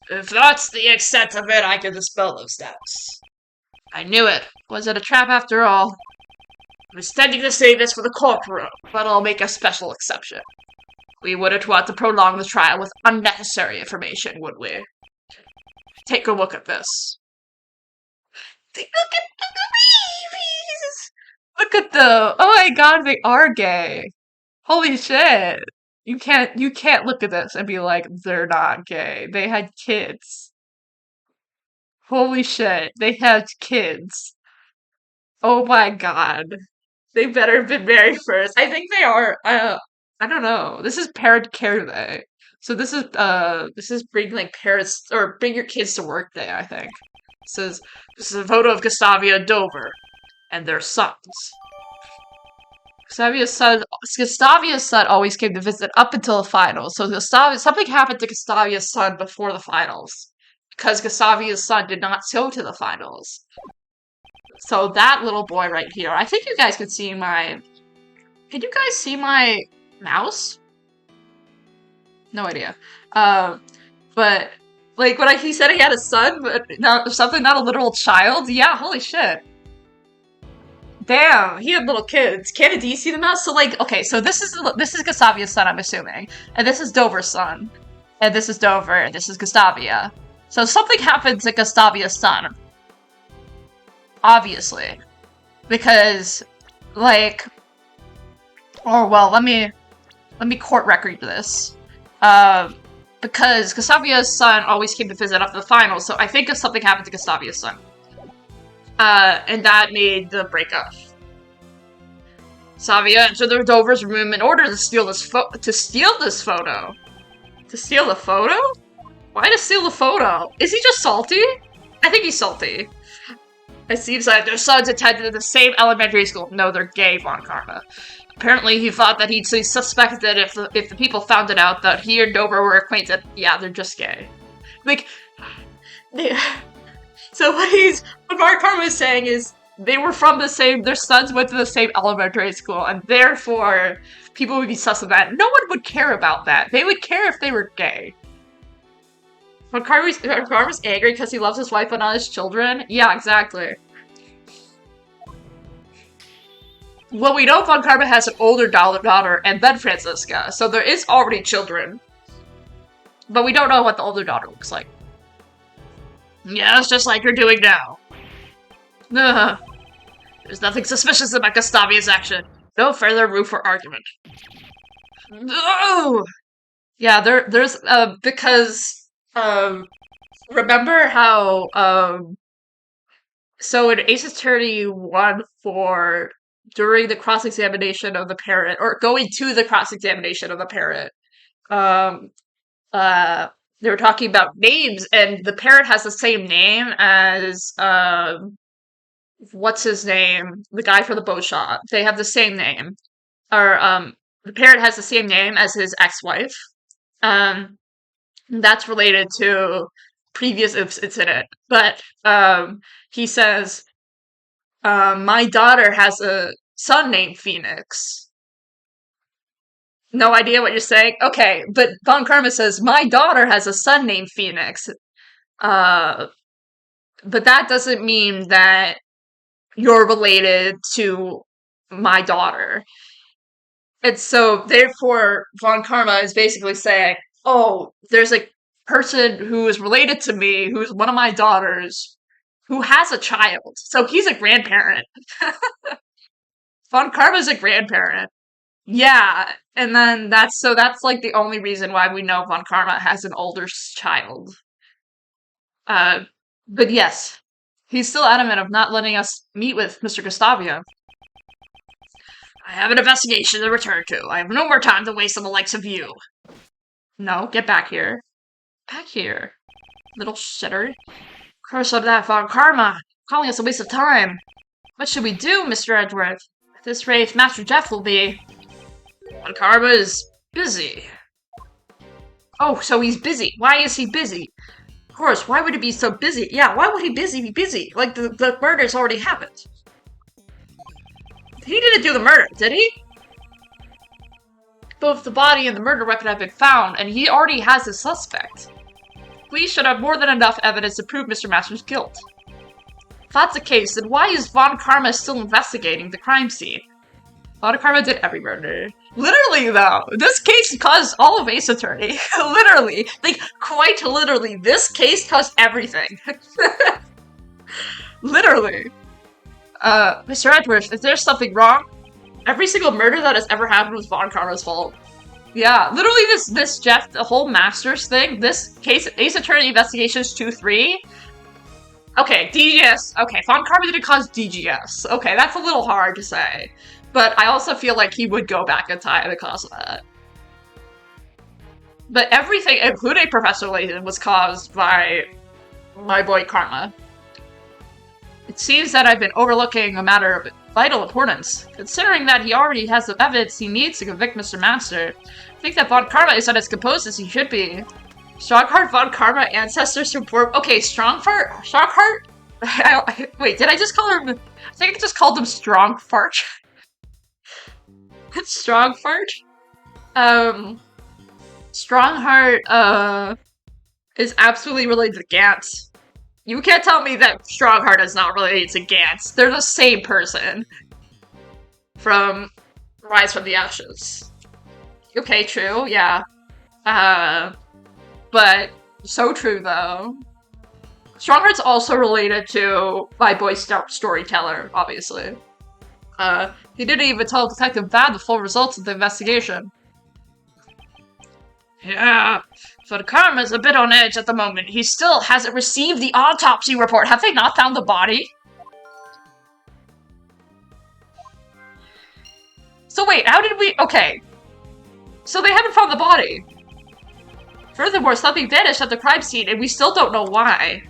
If that's the extent of it, I can dispel those doubts. I knew it. Was it a trap after all? I was intending to save this for the courtroom, but I'll make a special exception. We wouldn't want to prolong the trial with unnecessary information, would we? Take a look at this. Take a look at the babies! Look at the— oh my god, they are gay. Holy shit. You can't look at this and be like, they're not gay. They had kids. Holy shit, they had kids. Oh my god. They better have been married first. I think they are, I don't know. This is Parent Care Day. So this is bring like parents, or bring your kids to work day, I think. This is a photo of Gustavia and Dover and their sons. Gustavia's son always came to visit up until the finals. So something happened to Gustavia's son before the finals. Because Gustavia's son did not go to the finals. So that little boy right here, I think you guys can see my... Can you guys see my mouse? No idea. But, like, when he said he had a son, but not a literal child, yeah, holy shit. Damn, he had little kids. Canada, do you see the mouse? So, like, okay, so this is Gustavia's son, I'm assuming. And this is Dover's son. And this is Dover, and this is Gustavia. So something happened to Gustavia's son. Obviously. Because, like... Oh, well, let me court record this. Because Gustavia's son always came to visit after the finals, so I think something happened to Gustavia's son. And that made the breakup. Gustavia entered the Dover's room in order to steal this photo. To steal the photo? Why to steal the photo? Is he just salty? I think he's salty. It seems like their sons attended the same elementary school. No, they're gay, Von Karma. Apparently, he thought that he'd be suspected if the people found it out that he and Dover were acquainted. Yeah, they're just gay. Like, so what Von Karma is saying is they were from the same, their sons went to the same elementary school, and therefore people would be sus of that. No one would care about that. They would care if they were gay. Von Karma's angry because he loves his wife but not his children? Yeah, exactly. Well, we know Von Karma has an older daughter and then Franziska, so there is already children. But we don't know what the older daughter looks like. Yeah, it's just like you're doing now. There's nothing suspicious about Gustavia's action. No further room for argument. No! Yeah, there's, because, remember how, so in Ace Attorney 1 for, during the cross-examination of the parent, or going to the cross-examination of the parent, they were talking about names, and the parent has the same name as, what's his name? The guy for the boat shop. They have the same name. Or, the parrot has the same name as his ex-wife. Um, that's related to previous incident. But, he says, my daughter has a son named Phoenix. No idea what you're saying? Okay, but Von Karma says, my daughter has a son named Phoenix. Uh, but that doesn't mean that you're related to my daughter. And so, therefore, Von Karma is basically saying, oh, there's a person who is related to me, who's one of my daughters, who has a child. So he's a grandparent. Von Karma's a grandparent. Yeah, and then that's like the only reason why we know Von Karma has an older child. Uh, but yes, he's still adamant of not letting us meet with Mr. Gustavia. I have an investigation to return to. I have no more time to waste on the likes of you. No, get back here. Back here. Little shitter. Curse of that Von Karma. Calling us a waste of time. What should we do, Mr. Edgeworth? At this rate, Master Jeff will be... Von Karma is busy. Oh, so he's busy. Why is he busy? Of course, why would he be so busy? Yeah, why would he be busy? Like, the murder's already happened. He didn't do the murder, did he? Both the body and the murder weapon have been found, and he already has a suspect. Police should have more than enough evidence to prove Mr. Masters' guilt. If that's the case, then why is Von Karma still investigating the crime scene? Von Karma did every murder. Literally, though, this case caused all of Ace Attorney. Literally. Like, quite literally, this case caused everything. Literally. Mr. Edgeworth, is there something wrong? Every single murder that has ever happened was Von Karma's fault. Yeah, literally this Jeff, the whole Masters thing, this case, Ace Attorney Investigations 2-3. Okay, DGS. Okay, Von Karma didn't cause DGS. Okay, that's a little hard to say. But I also feel like he would go back in time because of that. But everything, including Professor Layton, was caused by my boy Karma. It seems that I've been overlooking a matter of vital importance. Considering that he already has the evidence he needs to convict Mr. Master, I think that Von Karma is not as composed as he should be. Strongheart Von Karma ancestors from Borg. Okay, Strongheart? Wait, did I just call him? I think I just called him Strongfart. Strongfart? Strongheart, is absolutely related to Gantz. You can't tell me that Strongheart is not related to Gantz. They're the same person. From Rise from the Ashes. Okay, true, yeah. But so true, though. Strongheart's also related to my boy Storyteller, obviously. He didn't even tell Detective Bad the full results of the investigation. Yeah, but Karma's a bit on edge at the moment. He still hasn't received the autopsy report. Have they not found the body? So wait, how did we... Okay. So they haven't found the body. Furthermore, something vanished at the crime scene, and we still don't know why.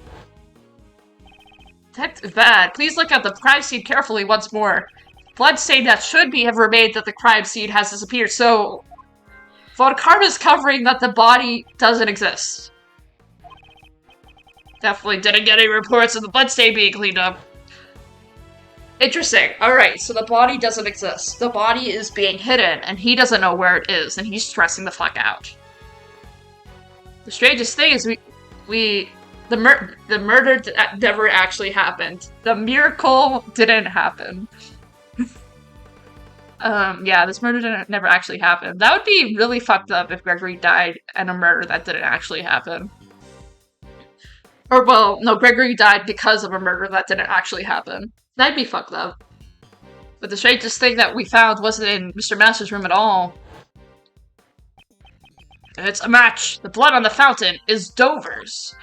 Detective Bad, please look at the crime scene carefully once more. Bloodstain that should have remained at the crime scene has disappeared, so... Von Karma's covering that the body doesn't exist. Definitely didn't get any reports of the bloodstain being cleaned up. Interesting. Alright, so the body doesn't exist. The body is being hidden, and he doesn't know where it is, and he's stressing the fuck out. The strangest thing is the murder never actually happened. The miracle didn't happen. Yeah, this murder never actually happened. That would be really fucked up if Gregory died and a murder that didn't actually happen. Or, well, no, Gregory died because of a murder that didn't actually happen. That'd be fucked up. But the strangest thing that we found wasn't in Mr. Master's room at all. It's a match. The blood on the fountain is Dover's.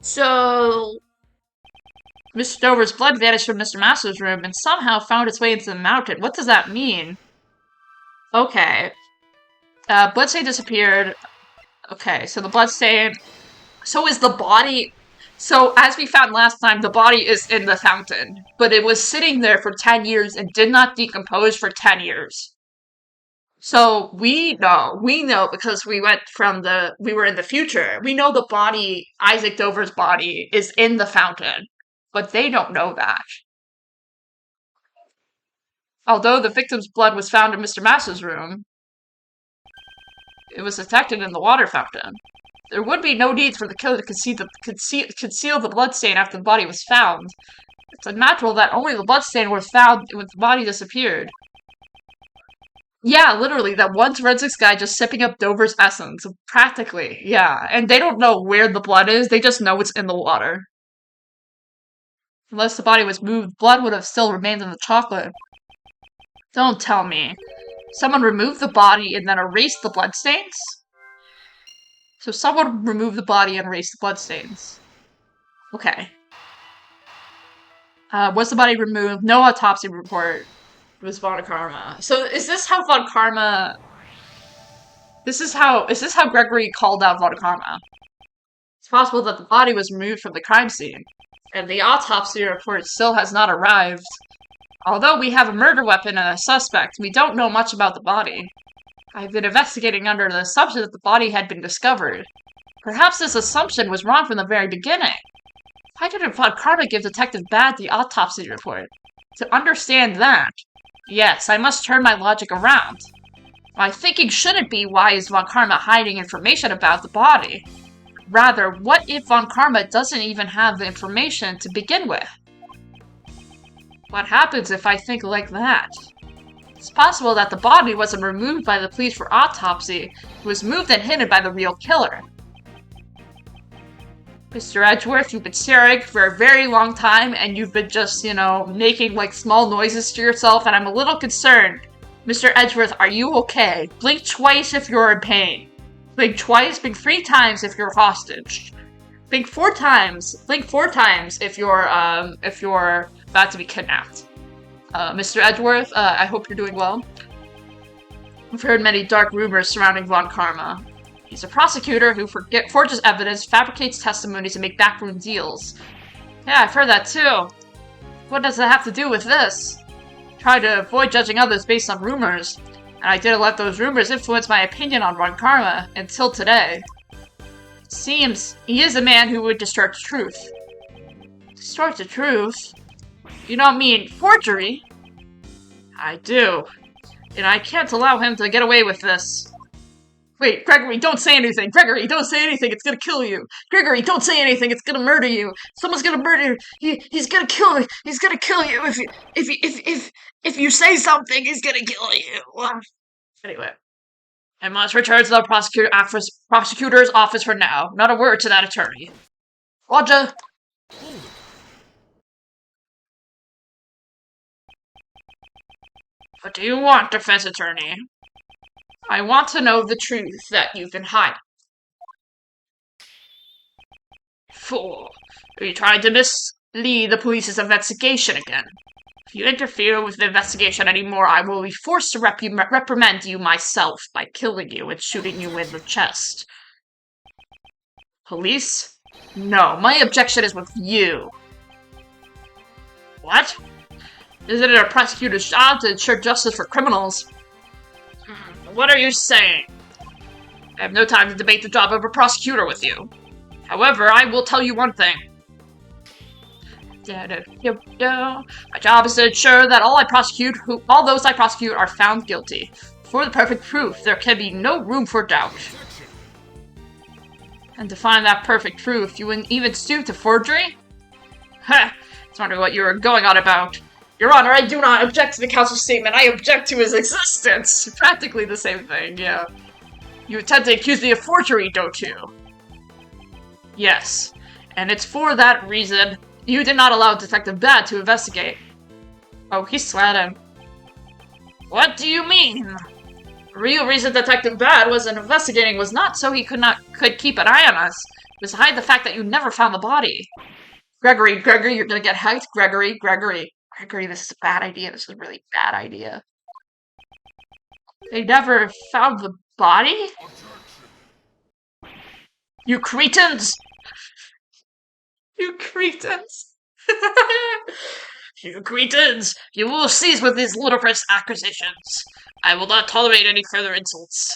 So... Mr. Dover's blood vanished from Mr. Master's room and somehow found its way into the mountain. What does that mean? Okay. Bloodstain disappeared. Okay, so the bloodstain... So is the body... So, as we found last time, the body is in the fountain, but it was sitting there for 10 years and did not decompose for 10 years. So we know because we were in the future. We know the body, Isaac Dover's body, is in the fountain, but they don't know that. Although the victim's blood was found in Mr. Mass's room, it was detected in the water fountain. There would be no need for the killer to conceal the bloodstain after the body was found. It's unnatural that only the bloodstain was found when the body disappeared. Yeah, literally, that one forensics guy just sipping up Dover's essence. Practically, yeah. And they don't know where the blood is, they just know it's in the water. Unless the body was moved, blood would have still remained in the chocolate. Don't tell me. Someone removed the body and then erased the bloodstains? So someone removed the body and erased the bloodstains. Okay. Was the body removed? No autopsy report. It was Von Karma. So is this how Von Karma... is this how Gregory called out Von Karma? It's possible that the body was removed from the crime scene, and the autopsy report still has not arrived. Although we have a murder weapon and a suspect, we don't know much about the body. I've been investigating under the assumption that the body had been discovered. Perhaps this assumption was wrong from the very beginning. Why didn't Von Karma give Detective Bad the autopsy report? To understand that, yes, I must turn my logic around. My thinking shouldn't be, why is Von Karma hiding information about the body? Rather, what if Von Karma doesn't even have the information to begin with? What happens if I think like that? It's possible that the body wasn't removed by the police for autopsy, it was moved and hidden by the real killer. Mr. Edgeworth, you've been staring for a very long time, and you've been just, making, small noises to yourself, and I'm a little concerned. Mr. Edgeworth, are you okay? Blink twice if you're in pain. Blink twice, blink 3 times if you're hostage. Blink 4 times. Blink 4 times if you're about to be kidnapped. Mr. Edgeworth, I hope you're doing well. We've heard many dark rumors surrounding Von Karma. He's a prosecutor who forges evidence, fabricates testimonies, and makes backroom deals. Yeah, I've heard that too. What does that have to do with this? Try to avoid judging others based on rumors, and I didn't let those rumors influence my opinion on Von Karma until today. It seems he is a man who would distort the truth. Distort the truth? You don't mean forgery? I do. And I can't allow him to get away with this. Wait, Gregory, don't say anything! Gregory, don't say anything! It's gonna kill you! Gregory, don't say anything! It's gonna murder you! Someone's gonna murder you! He's gonna kill me! He's gonna kill you! If you say something, he's gonna kill you! Anyway. I must return to the prosecutor's office for now. Not a word to that attorney. Roger! What do you want, defense attorney? I want to know the truth that you've been hiding. Fool. Are you trying to mislead the police's investigation again? If you interfere with the investigation anymore, I will be forced to reprimand you myself by killing you and shooting you in the chest. Police? No, my objection is with you. What? Isn't it a prosecutor's job to ensure justice for criminals? What are you saying? I have no time to debate the job of a prosecutor with you. However, I will tell you one thing. My job is to ensure that all those I prosecute are found guilty. For the perfect proof, there can be no room for doubt. And to find that perfect proof, you wouldn't even stoop to forgery? Ha! It's wondering what you were going on about. Your Honor, I do not object to the counsel's statement. I object to his existence. Practically the same thing, yeah. You intend to accuse me of forgery, don't you? Yes. And it's for that reason you did not allow Detective Bad to investigate. Oh, he's sweating. What do you mean? The real reason Detective Bad wasn't investigating was not so he could keep an eye on us. It was to hide the fact that you never found the body. Gregory, you're gonna get hacked. Gregory, this is a bad idea. This is a really bad idea. They never found the body? You cretins! You cretins. You cretins! You will cease with these ludicrous accusations. I will not tolerate any further insults.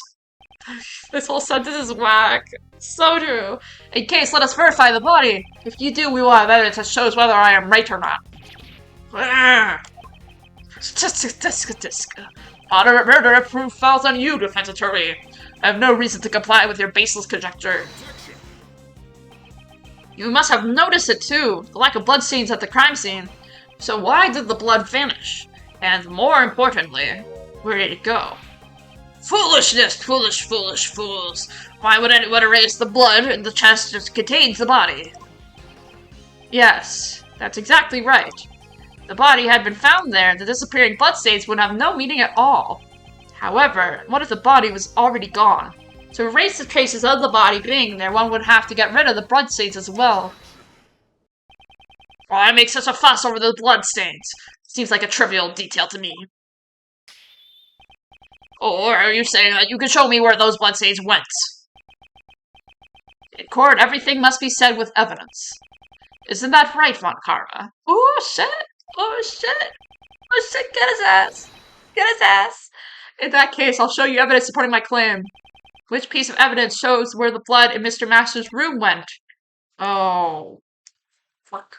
This whole sentence is whack. So true. In case, let us verify the body. If you do, we will have evidence that shows whether I am right or not. Moderate murder proof falls on you, defense attorney. I have no reason to comply with your baseless conjecture. You must have noticed it too, the lack of bloodstains at the crime scene. So why did the blood vanish? And more importantly, where did it go? Foolishness! Foolish fools! Why would anyone erase the blood in the chest that contains the body? Yes, that's exactly right. The body had been found there, the disappearing bloodstains would have no meaning at all. However, what if the body was already gone? To erase the traces of the body being there, one would have to get rid of the bloodstains as well. Why make such a fuss over the bloodstains? Seems like a trivial detail to me. Or are you saying that you can show me where those bloodstains went? In court, everything must be said with evidence. Isn't that right, Von Karma? Oh shit! Oh shit! Oh shit, get his ass! Get his ass! In that case, I'll show you evidence supporting my claim. Which piece of evidence shows where the blood in Mr. Master's room went? Oh. Fuck.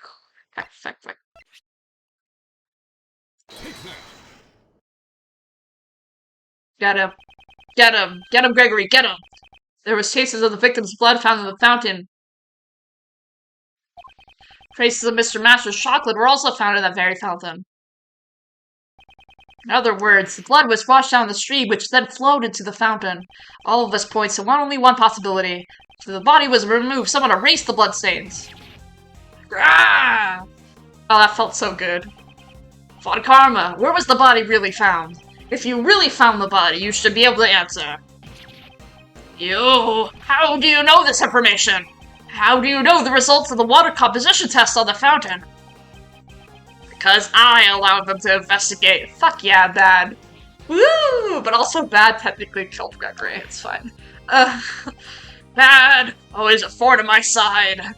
Fuck. Get him. Get him. Get him, Gregory. Get him. There was traces of the victim's blood found in the fountain. Traces of Mr. Master's chocolate were also found in that very fountain. In other words, the blood was washed down the stream, which then flowed into the fountain. All of this points to only one possibility. If the body was removed, someone erased the bloodstains. Ah! Oh, that felt so good. Von Karma, where was the body really found? If you really found the body, you should be able to answer. You! How do you know this information? How do you know the results of the water composition test on the fountain? Because I allowed them to investigate. Fuck yeah, Dad. Woo! But also Dad technically killed Gregory. It's fine. Dad, always a thorn in my side.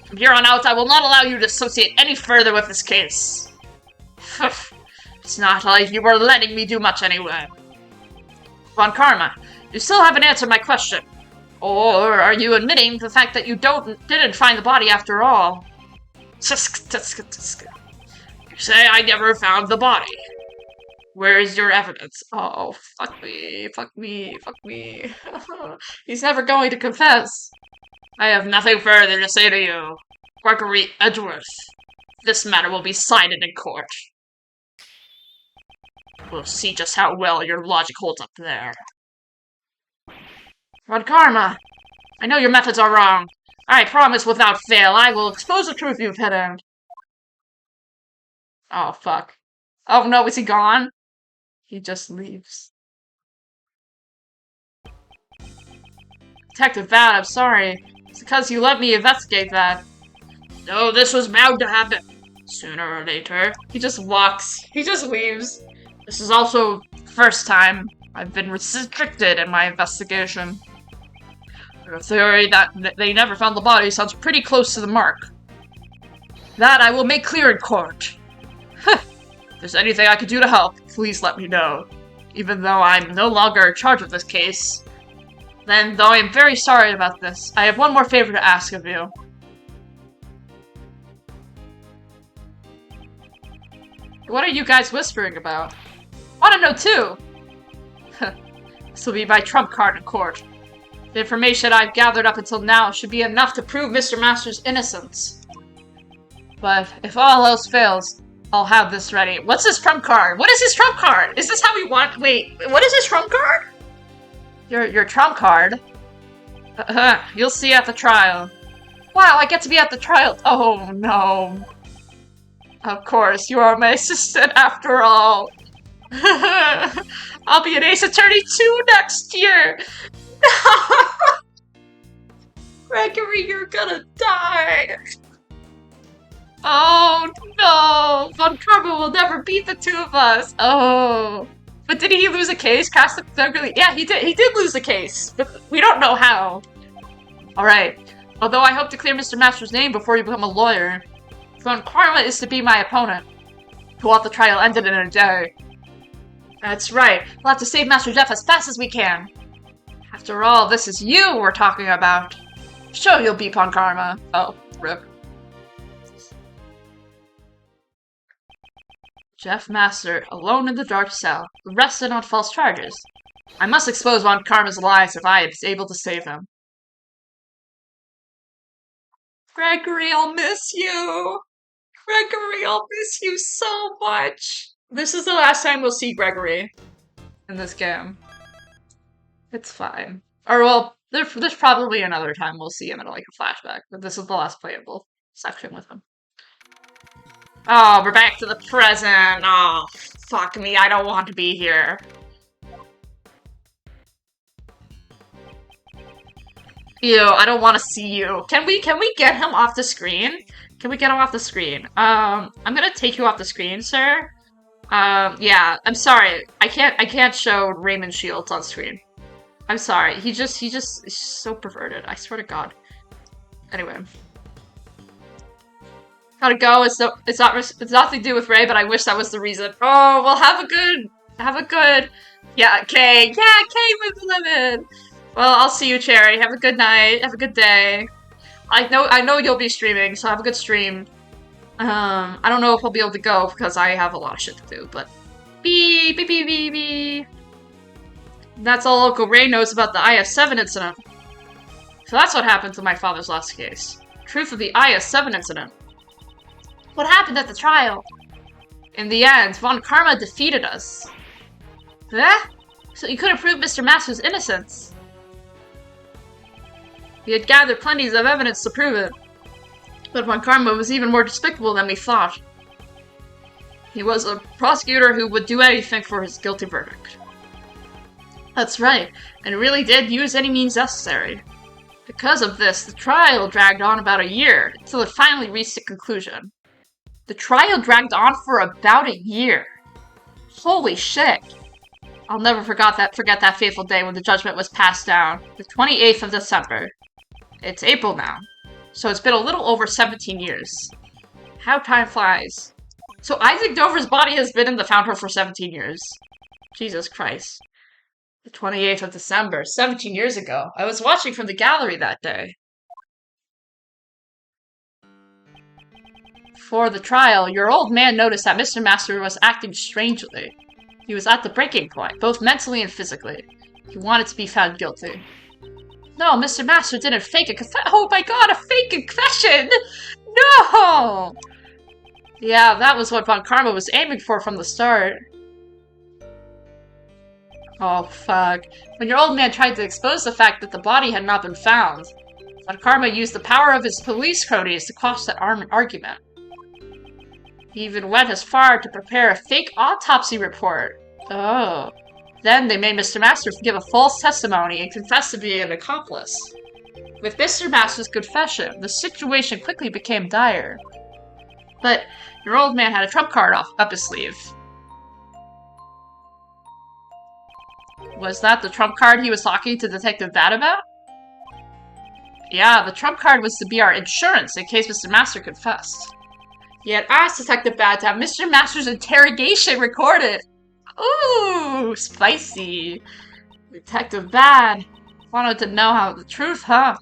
From here on out, I will not allow you to associate any further with this case. It's not like you were letting me do much anyway. Von Karma, you still haven't answered my question. Or are you admitting the fact that you didn't find the body after all? You say I never found the body. Where is your evidence? Oh, fuck me. He's never going to confess. I have nothing further to say to you, Gregory Edgeworth. This matter will be decided in court. We'll see just how well your logic holds up there. Von Karma, I know your methods are wrong. I promise without fail I will expose the truth you've hidden. Oh, fuck. Oh no, is he gone? He just leaves. Detective Vat, I'm sorry. It's because you let me investigate that. No, this was bound to happen. Sooner or later. He just walks. He just leaves. This is also the first time I've been restricted in my investigation. The theory that they never found the body sounds pretty close to the mark. That I will make clear in court. If there's anything I can do to help, please let me know. Even though I'm no longer in charge of this case. Then, though I am very sorry about this, I have one more favor to ask of you. What are you guys whispering about? Want to know too! This will be my trump card in court. The information I've gathered up until now should be enough to prove Mr. Master's innocence. But if all else fails, I'll have this ready. What's his trump card? What is his trump card? Is this how we want? Wait, what is his trump card? Your trump card? You'll see at the trial. Wow, I get to be at the trial. Oh no. Of course, you are my assistant after all. I'll be an ace attorney too next year. Gregory, you're gonna die. Oh no, Von Karma will never beat the two of us. Oh, but did he lose a case? Yeah, he did lose a case, but we don't know how. All right, Although I hope to clear Mr. Master's name before you become a lawyer. When karma is to be my opponent. To want the trial ended in a day. That's right. We'll have to save Master Jeff as fast as we can. After all, this is you we're talking about. Sure, you'll beep on karma. Oh, rip. Jeff Master, alone in the dark cell, arrested on false charges. I must expose Von Karma's lies if I am able to save him. Gregory, I'll miss you! Gregory, I'll miss you so much! This is the last time we'll see Gregory in this game. It's fine. Or, well, there's probably another time we'll see him in, like, a flashback, but this is the last playable section with him. Oh, we're back to the present. Oh, fuck me, I don't want to be here. Ew, I don't want to see you. Can we get him off the screen? Can we get him off the screen? I'm gonna take you off the screen, sir. Yeah, I'm sorry. I can't show Raymond Shields on screen. I'm sorry. He's so perverted. I swear to God. Anyway. Gotta go. It's nothing to do with Ray, but I wish that was the reason. Oh, well, have a good. Yeah, Kay. Yeah, Kay with the lemon. Well, I'll see you, Cherry. Have a good night. Have a good day. I know you'll be streaming, so have a good stream. I don't know if I'll be able to go because I have a lot of shit to do, but beep beep beep beep beep. That's all Uncle Ray knows about the IS-7 incident. So that's what happened to my father's last case. Truth of the IS-7 incident. What happened at the trial? In the end, Von Karma defeated us. Huh? So you couldn't prove Mr. Master's innocence. We had gathered plenty of evidence to prove it. But Von Karma was even more despicable than we thought. He was a prosecutor who would do anything for his guilty verdict. That's right, and really did use any means necessary. Because of this, the trial dragged on about a year, until it finally reached a conclusion. The trial dragged on for about a year. Holy shit. I'll never forget that fateful day when the judgment was passed down, the 28th of December. It's April now, so it's been a little over 17 years. How time flies. So Isaac Dover's body has been in the fountain for 17 years. Jesus Christ. The 28th of December, 17 years ago. I was watching from the gallery that day. For the trial, your old man noticed that Mr. Master was acting strangely. He was at the breaking point, both mentally and physically. He wanted to be found guilty. No, Mr. Master didn't fake a confession. Oh my god, a fake confession! No! Yeah, that was what Von Karma was aiming for from the start. Oh, fuck. When your old man tried to expose the fact that the body had not been found, Von Karma used the power of his police cronies to quash that argument. He even went as far to prepare a fake autopsy report. Oh. Then they made Mr. Master give a false testimony and confess to being an accomplice. With Mr. Master's confession, the situation quickly became dire. But your old man had a trump card up his sleeve. Was that the trump card he was talking to Detective Bad about? Yeah, the trump card was to be our insurance in case Mr. Master confessed. He had asked Detective Bad to have Mr. Master's interrogation recorded. Ooh, spicy. Detective Bad wanted to know the truth, huh?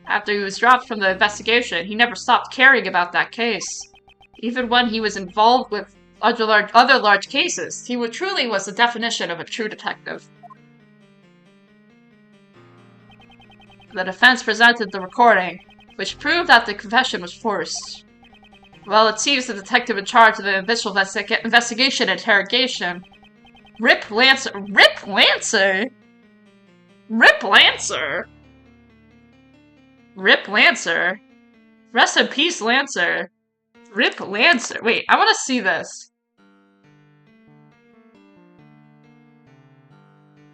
After he was dropped from the investigation, he never stopped caring about that case. Even when he was involved with other large cases, he truly was the definition of a true detective. The defense presented the recording, which proved that the confession was forced. Well, it seems the detective in charge of the initial investigation interrogation, Rip Lancer. Rip Lancer? Rip Lancer? Rip Lancer? Rest in peace, Lancer. Rip Lancer. Wait, I want to see this.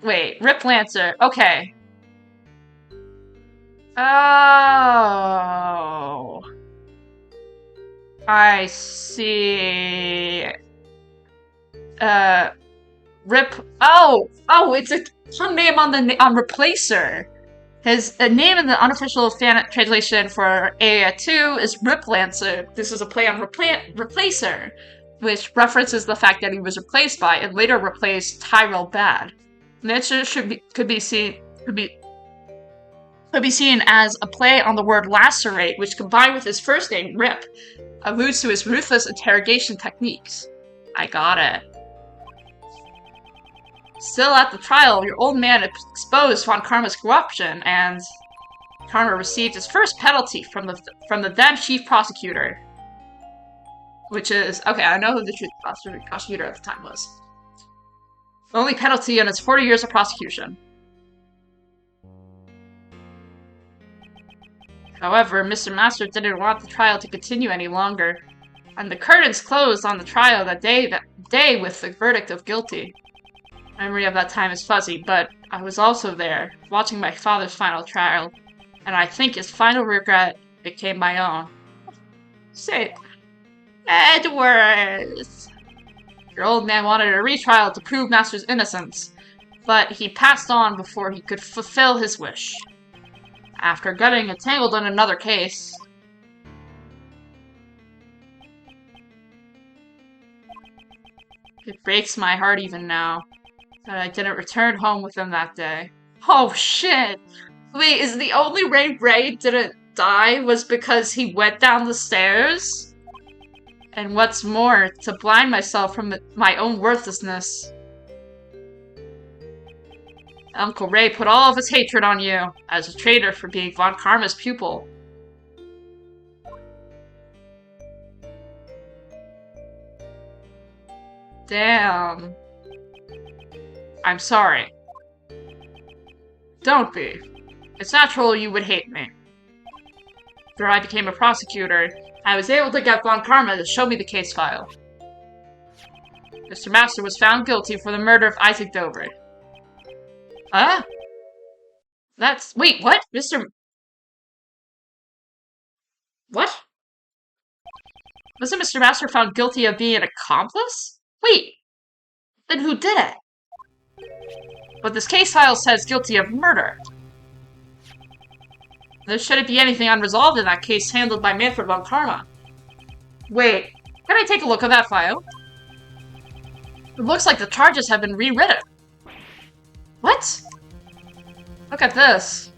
Wait, Rip Lancer. Okay. Oh. I see. Rip. Oh, it's a fun name on Replacer. His name in the unofficial fan translation for AAI2 is Riplancer. This is a play on Replacer, which references the fact that he was replaced by and later replaced Tyrell Bad. Nature could be seen as a play on the word lacerate, which combined with his first name, Rip, alludes to his ruthless interrogation techniques. I got it. Still at the trial, your old man exposed Von Karma's corruption, and Karma received his first penalty from the then chief prosecutor. Which is, okay, I know who the chief prosecutor at the time was. The only penalty in his 40 years of prosecution. However, Mr. Master didn't want the trial to continue any longer, and the curtains closed on the trial that day with the verdict of guilty. Memory of that time is fuzzy, but I was also there, watching my father's final trial, and I think his final regret became my own. Say, Edgeworth! Your old man wanted a retrial to prove Master's innocence, but he passed on before he could fulfill his wish. After getting entangled in another case, it breaks my heart even now that I didn't return home with him that day. Oh shit! Wait, is the only way Ray didn't die was because he went down the stairs? And what's more, to blind myself from my own worthlessness. Uncle Ray put all of his hatred on you, as a traitor for being Von Karma's pupil. Damn. I'm sorry. Don't be. It's natural you would hate me. After I became a prosecutor, I was able to get Von Karma to show me the case file. Mr. Master was found guilty for the murder of Isaac Dover. Huh? Wait, what? What? Wasn't Mr. Master found guilty of being an accomplice? Wait, then who did it? But this case file says guilty of murder. There shouldn't be anything unresolved in that case handled by Manfred Von Karma. Wait, can I take a look at that file? It looks like the charges have been rewritten. What? Look at this.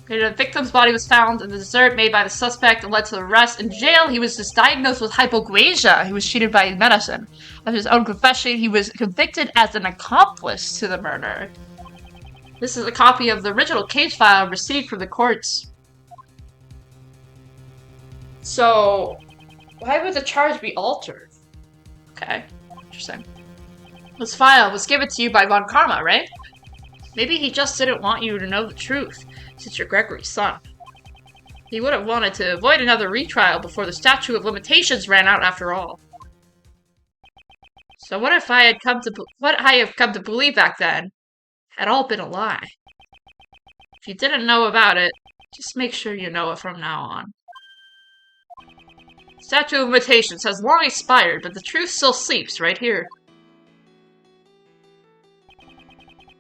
The victim's body was found in the dessert made by the suspect and led to the arrest. In jail, he was just diagnosed with hypoglycemia. He was treated by medicine. Of his own confession, he was convicted as an accomplice to the murder. This is a copy of the original case file received from the courts. So, why would the charge be altered? Okay, interesting. This file was given to you by Von Karma, right? Maybe he just didn't want you to know the truth, since you're Gregory's son. He would have wanted to avoid another retrial before the statute of limitations ran out after all. So what if I have come to believe back then had all been a lie? If you didn't know about it, just make sure you know it from now on. Statute of limitations has long expired, but the truth still sleeps right here.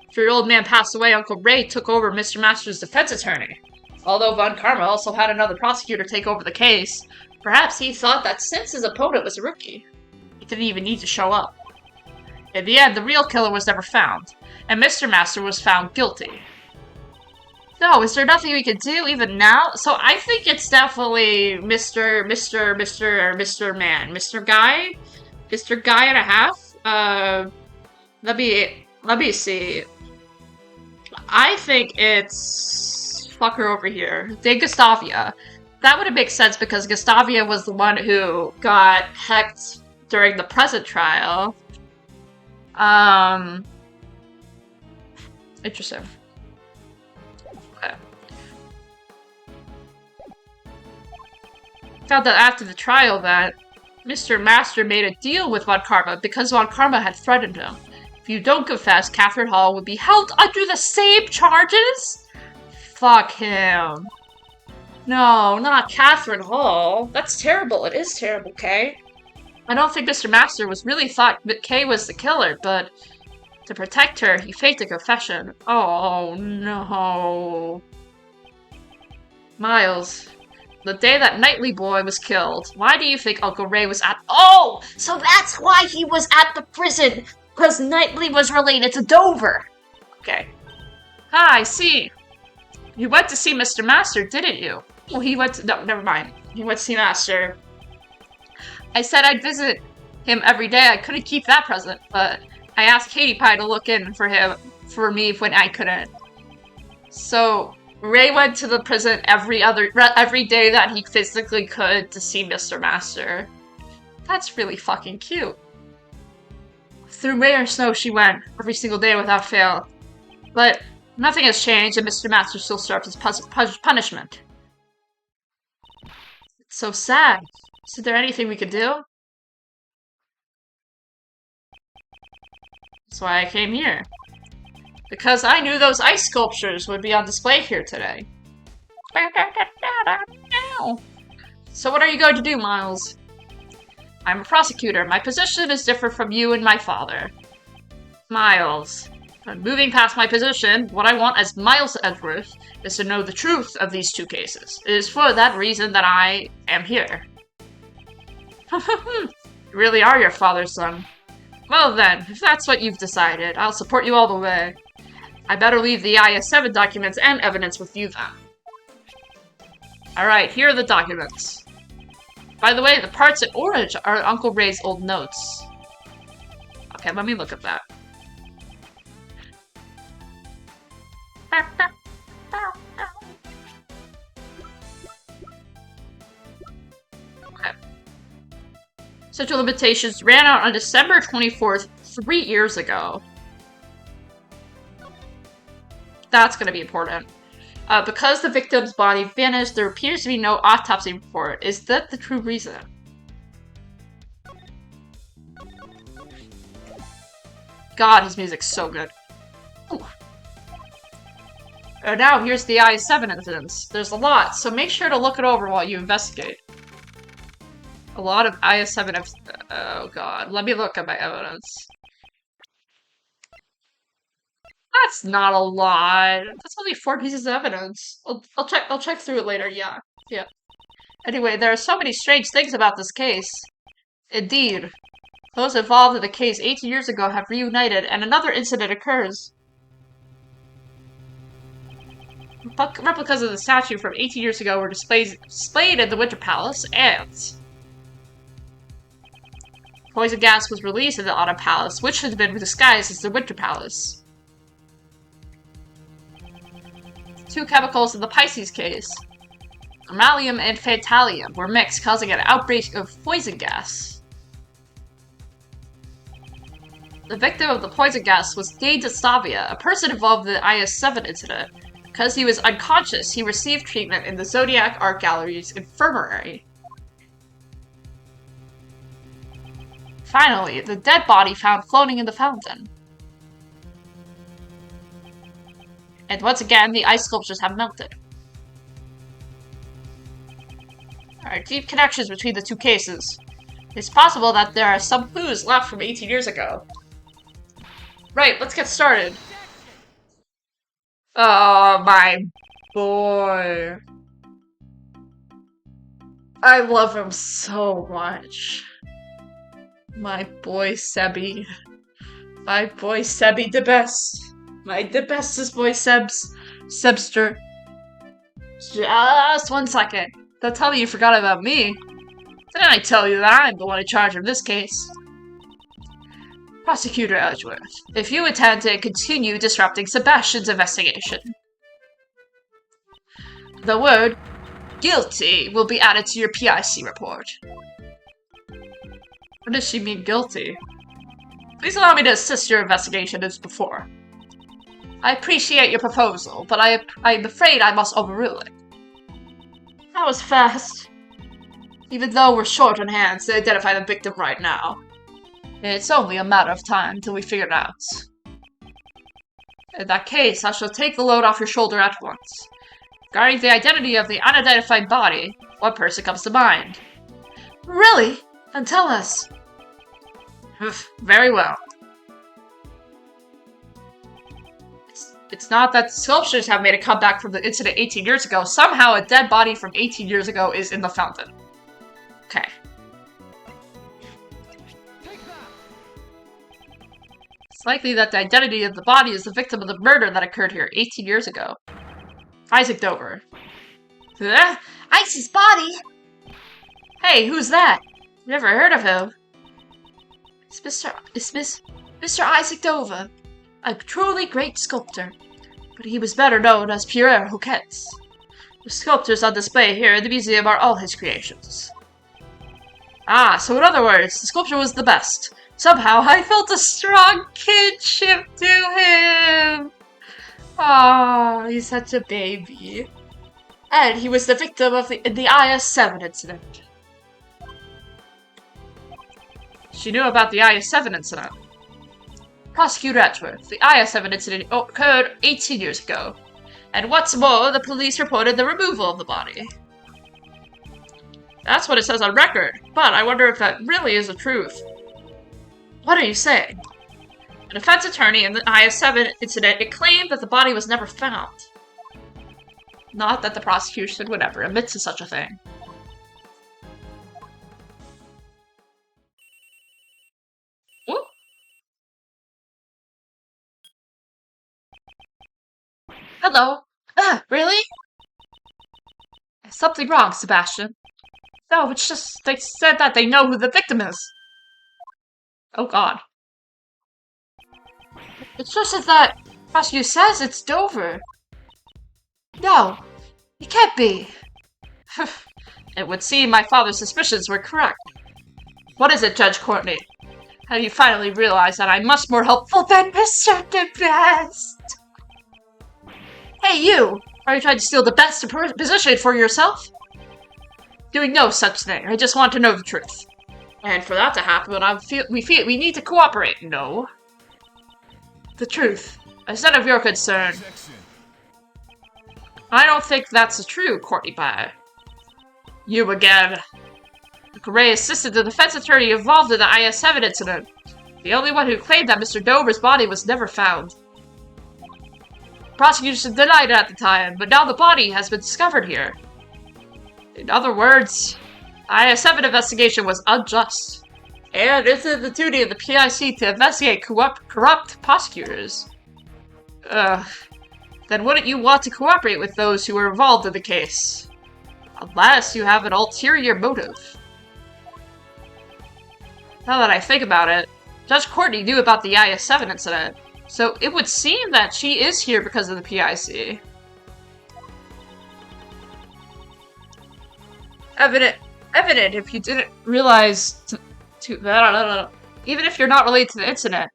After your old man passed away, Uncle Ray took over Mr. Master's defense attorney. Although Von Karma also had another prosecutor take over the case, perhaps he thought that since his opponent was a rookie, he didn't even need to show up. In the end, the real killer was never found, and Mr. Master was found guilty. No, is there nothing we can do even now? So I think it's definitely Mr. Man. Mr. Guy and a half? Let me see. I think it's fucker over here. De Gustavia. That would make sense because Gustavia was the one who got hecked during the present trial. Interesting. Okay. Found out after the trial that Mr. Master made a deal with Von Karma because Von Karma had threatened him. If you don't confess, Catherine Hall would be held under the same charges? Fuck him. No, not Catherine Hall. That's terrible. It is terrible, Kay. I don't think Mr. Master really thought that Kay was the killer, but To protect her, he faked a confession. Oh no. Miles, the day that Knightley boy was killed, why do you think Uncle Ray was at— Oh! So that's why he was at the prison! Because Knightley was related to Dover! Okay. Ah, I see. You went to see Mr. Master, didn't you? Well, he went to— no, never mind. He went to see Master. I said I'd visit him every day. I couldn't keep that present, but I asked Katie Pie to look in for me when I couldn't. So Ray went to the prison every day that he physically could to see Mr. Master. That's really fucking cute. Through rain or snow she went, every single day without fail. But nothing has changed and Mr. Master still serves his punishment. It's so sad. Is there anything we could do? That's why I came here. Because I knew those ice sculptures would be on display here today. So what are you going to do, Miles? I'm a prosecutor. My position is different from you and my father. Miles. But moving past my position, what I want as Miles Edgeworth is to know the truth of these two cases. It is for that reason that I am here. You really are your father's son. Well then, if that's what you've decided, I'll support you all the way. I better leave the IS-7 documents and evidence with you then. Alright, here are the documents. By the way, the parts in orange are Uncle Ray's old notes. Okay, let me look at that. Okay. Statute of limitations ran out on December 24th, 3 years ago. That's going to be important. Because the victim's body vanished, there appears to be no autopsy report. Is that the true reason? God, his music's so good. Now, here's the IS-7 evidence. There's a lot, so make sure to look it over while you investigate. A lot of IS-7 oh god, let me look at my evidence. That's not a lot. That's only 4 pieces of evidence. I'll check through it later, yeah. Yeah. Anyway, there are so many strange things about this case. Indeed. Those involved in the case 18 years ago have reunited, and another incident occurs. Replicas of the statue from 18 years ago were displayed in the Winter Palace, and poison gas was released in the Autumn Palace, which had been disguised as the Winter Palace. 2 chemicals in the Pisces case, Amalium and Phthalate, were mixed, causing an outbreak of poison gas. The victim of the poison gas was Dane Destavia, a person involved in the IS-7 incident. Because he was unconscious, he received treatment in the Zodiac Art Gallery's infirmary. Finally, the dead body found floating in the fountain. And once again, the ice sculptures have melted. There are deep connections between the 2 cases. It's possible that there are some clues left from 18 years ago. Right, let's get started. Oh, my boy. I love him so much. My boy Sebi. My boy Sebi the best. The bestest boy Sebster. Just 1 second. Don't tell me you forgot about me. Didn't I tell you that I'm the one in charge of this case? Prosecutor Edgeworth, if you intend to continue disrupting Sebastian's investigation, the word guilty will be added to your PIC report. What does she mean, guilty? Please allow me to assist your investigation as before. I appreciate your proposal, but I'm afraid I must overrule it. That was fast. Even though we're short on hands to identify the victim right now. It's only a matter of time till we figure it out. In that case, I shall take the load off your shoulder at once. Regarding the identity of the unidentified body, what person comes to mind? Really? Then tell us. Very well. It's not that sculptures have made a comeback from the incident 18 years ago. Somehow a dead body from 18 years ago is in the fountain. Okay. It's likely that the identity of the body is the victim of the murder that occurred here 18 years ago. Isaac Dover. Ice's body? Hey, who's that? Never heard of him. It's Mr. Isaac Dover, a truly great sculptor, but he was better known as Pierre Hoquet's. The sculptures on display here in the museum are all his creations. Ah, so in other words, the sculpture was the best. Somehow I felt a strong kinship to him. Ah, he's such a baby. And he was the victim of the IS-7 incident. She knew about the IS-7 incident. Prosecutor Edgeworth, the IS-7 incident occurred 18 years ago. And what's more, the police reported the removal of the body. That's what it says on record, but I wonder if that really is the truth. What are you saying? A defense attorney in the IS-7 incident, it claimed that the body was never found. Not that the prosecution would ever admit to such a thing. Ooh. Hello. Really? Something wrong, Sebastian. No, it's just they said that they know who the victim is. Oh god. It's just that prosecutor says it's Dover. No, it can't be. It would seem my father's suspicions were correct. What is it, Judge Courtney? Have you finally realized that I'm much more helpful than Mr. DeBest? Hey, you! Are you trying to steal the best position for yourself? Doing no such thing. I just want to know the truth. And for that to happen, we need to cooperate. No. The truth. Instead of your concern. I don't think that's true, Courtney Pye. You again. Gray assisted the defense attorney involved in the IS-7 incident. The only one who claimed that Mr. Dover's body was never found. The prosecution denied it at the time, but now the body has been discovered here. In other words, the IS-7 investigation was unjust. And it's the duty of the PIC to investigate corrupt prosecutors. Then wouldn't you want to cooperate with those who were involved in the case? Unless you have an ulterior motive. Now that I think about it, Judge Courtney knew about the IS-7 incident, so it would seem that she is here because of the PIC. Evident if you didn't realize even if you're not related to the incident.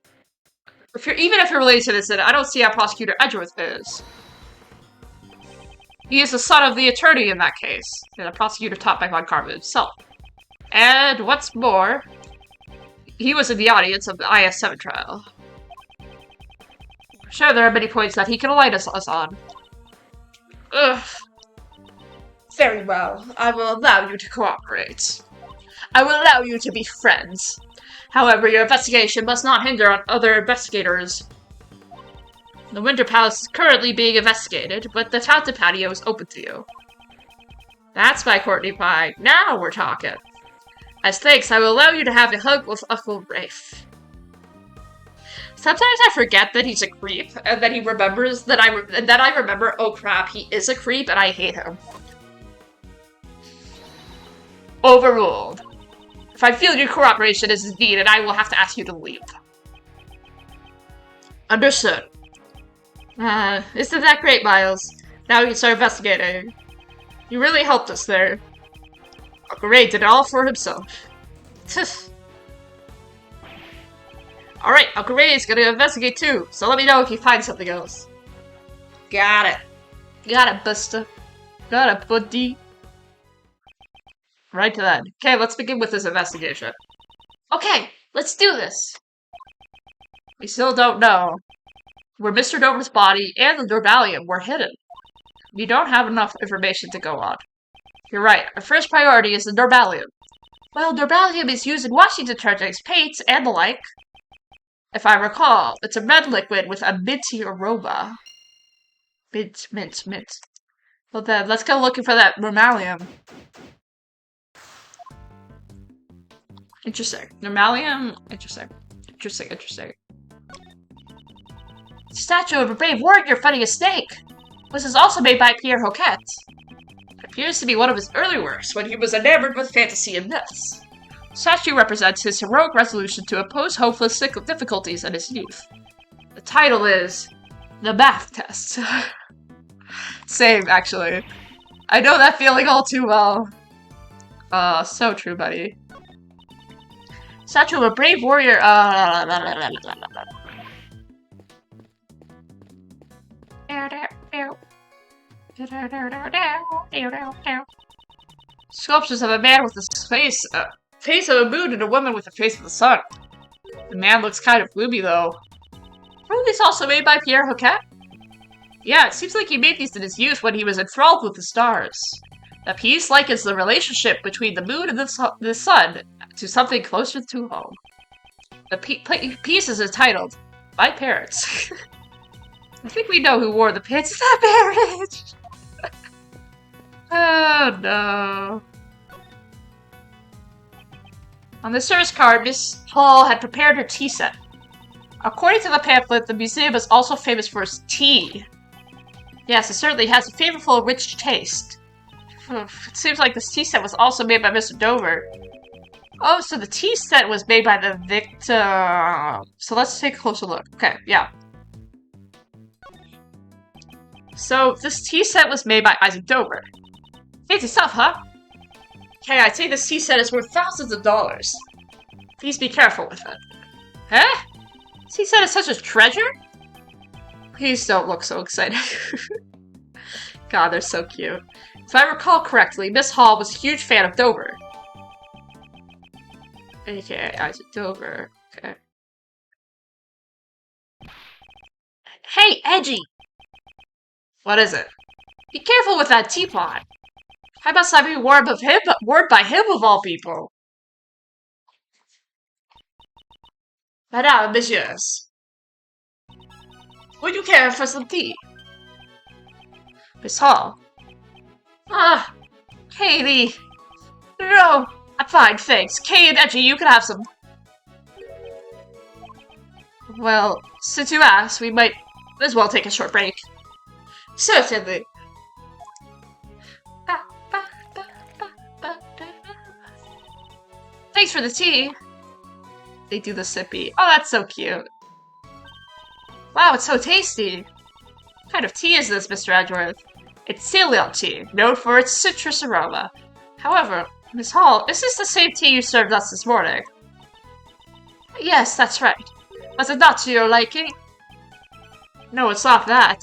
Even if you're related to the incident, I don't see how Prosecutor Edgeworth is. He is the son of the attorney in that case, and the prosecutor taught by Von Carver himself. And what's more, he was in the audience of the IS-7 trial. I'm sure there are many points that he can enlighten us on. Ugh. Very well, I will allow you to cooperate. I will allow you to be friends. However, your investigation must not hinder on other investigators. The Winter Palace is currently being investigated, but the fountain patio is open to you. That's by Courtney Pye. Now we're talking. As thanks, I will allow you to have a hug with Uncle Rafe. Sometimes I forget that he's a creep, and then he remembers that I remember, oh crap, he is a creep and I hate him. Overruled. If I feel your cooperation is needed, I will have to ask you to leave. Understood. Isn't that great, Miles? Now we can start investigating. You really helped us there. Uncle Ray did it all for himself. Alright, Uncle Ray is gonna investigate too, so let me know if you find something else. Got it. Got it, Buster. Got it, buddy. Right to that. Okay, let's begin with this investigation. Okay, let's do this. We still don't know where Mr. Dover's body and the Dorbalium were hidden. We don't have enough information to go on. You're right, our first priority is the Dorbalium. Well, Dorbalium is used in washing detergents, paints, and the like. If I recall, it's a red liquid with a minty aroma. Mint, mint, mint. Well then, let's go looking for that Normalium. Interesting. Normalium? Interesting. Interesting, interesting. Statue of a brave warrior fighting a snake. This is also made by Pierre Hoquet. It appears to be one of his early works when he was enamored with fantasy and myths. The statue represents his heroic resolution to oppose hopeless difficulties in his youth. The title is The Math Test. Same, actually. I know that feeling all too well. So true, buddy. Statue of a brave warrior, Sculptures of a man with a face of a moon and a woman with a face of the sun. The man looks kind of gloomy, though. Were these also made by Pierre Hoquet? Yeah, it seems like he made these in his youth when he was enthralled with the stars. The piece likens the relationship between the moon and the sun to something closer to home. The piece is entitled, My Parents. I think we know who wore the pants in that marriage. Oh no. On the service card, Miss Hall had prepared her tea set. According to the pamphlet, the museum is also famous for its tea. Yes, it certainly has a flavorful, rich taste. It seems like this tea set was also made by Mr. Dover. Oh, so the tea set was made by the victim. So let's take a closer look. Okay, yeah. So this tea set was made by Isaac Dover. Fancy stuff, huh? Okay, I'd say this tea set is worth thousands of dollars. Please be careful with it. Huh? This tea set is such a treasure? Please don't look so excited. God, they're so cute. If I recall correctly, Miss Hall was a huge fan of Dover. Okay, Isaac Dover. Okay. Hey, Edgy! What is it? Be careful with that teapot. I must have been warned by him of all people. Madame, messieurs. Would you care for some tea? Miss Hall. Ah, Katie. No, I'm fine, thanks. Kay and Edgy, you can have some. Well, since you asked, we might as well take a short break. Certainly. Thanks for the tea. They do the sippy. Oh, that's so cute. Wow, it's so tasty. What kind of tea is this, Mr. Edgeworth? It's cereal tea, known for its citrus aroma. However, Miss Hall, is this the same tea you served us this morning? Yes, that's right. Was it not to your liking? No, it's not that.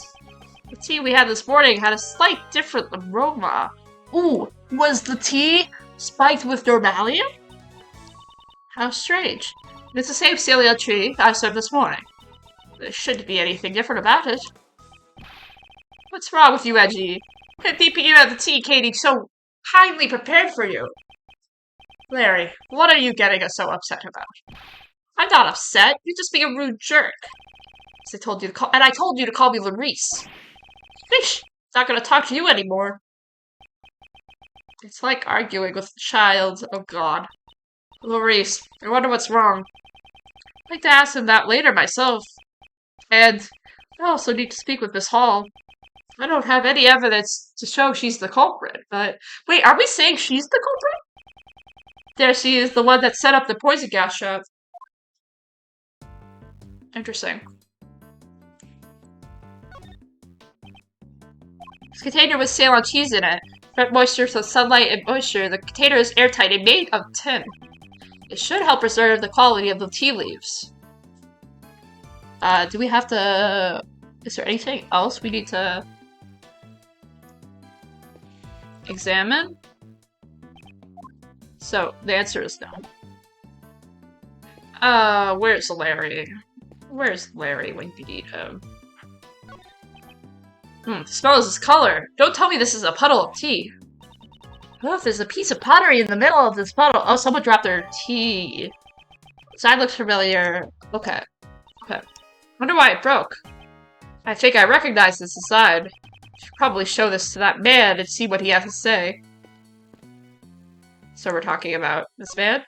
The tea we had this morning had a slight different aroma. Ooh, was the tea spiked with Normalium? How strange. It's the same cereal tea I served this morning. There shouldn't be anything different about it. What's wrong with you, Edgy? Can't you have the tea Katie so kindly prepared for you? Larry, what are you getting us so upset about? I'm not upset. You're just being a rude jerk. I told you to call, and I told you to call me Larice. Fish! Not gonna talk to you anymore. It's like arguing with a child. Oh god. Larice, I wonder what's wrong. I'd like to ask him that later myself. And I also need to speak with Miss Hall. I don't have any evidence to show she's the culprit, but... Wait, are we saying she's the culprit? There she is, the one that set up the poison gas shot. Interesting. This container with Ceylon cheese in it. Prevent moisture so sunlight and moisture. The container is airtight and made of tin. It should help preserve the quality of the tea leaves. Do we have to... Is there anything else we need to... examine? So, the answer is no. Where's Larry? Where's Larry when you need him? The smell is this color. Don't tell me this is a puddle of tea. Oh, there's a piece of pottery in the middle of this puddle. Oh, someone dropped their tea. Side looks familiar. Okay. Okay. Wonder why it broke. I think I recognize this aside. Should probably show this to that man and see what he has to say. So we're talking about this man?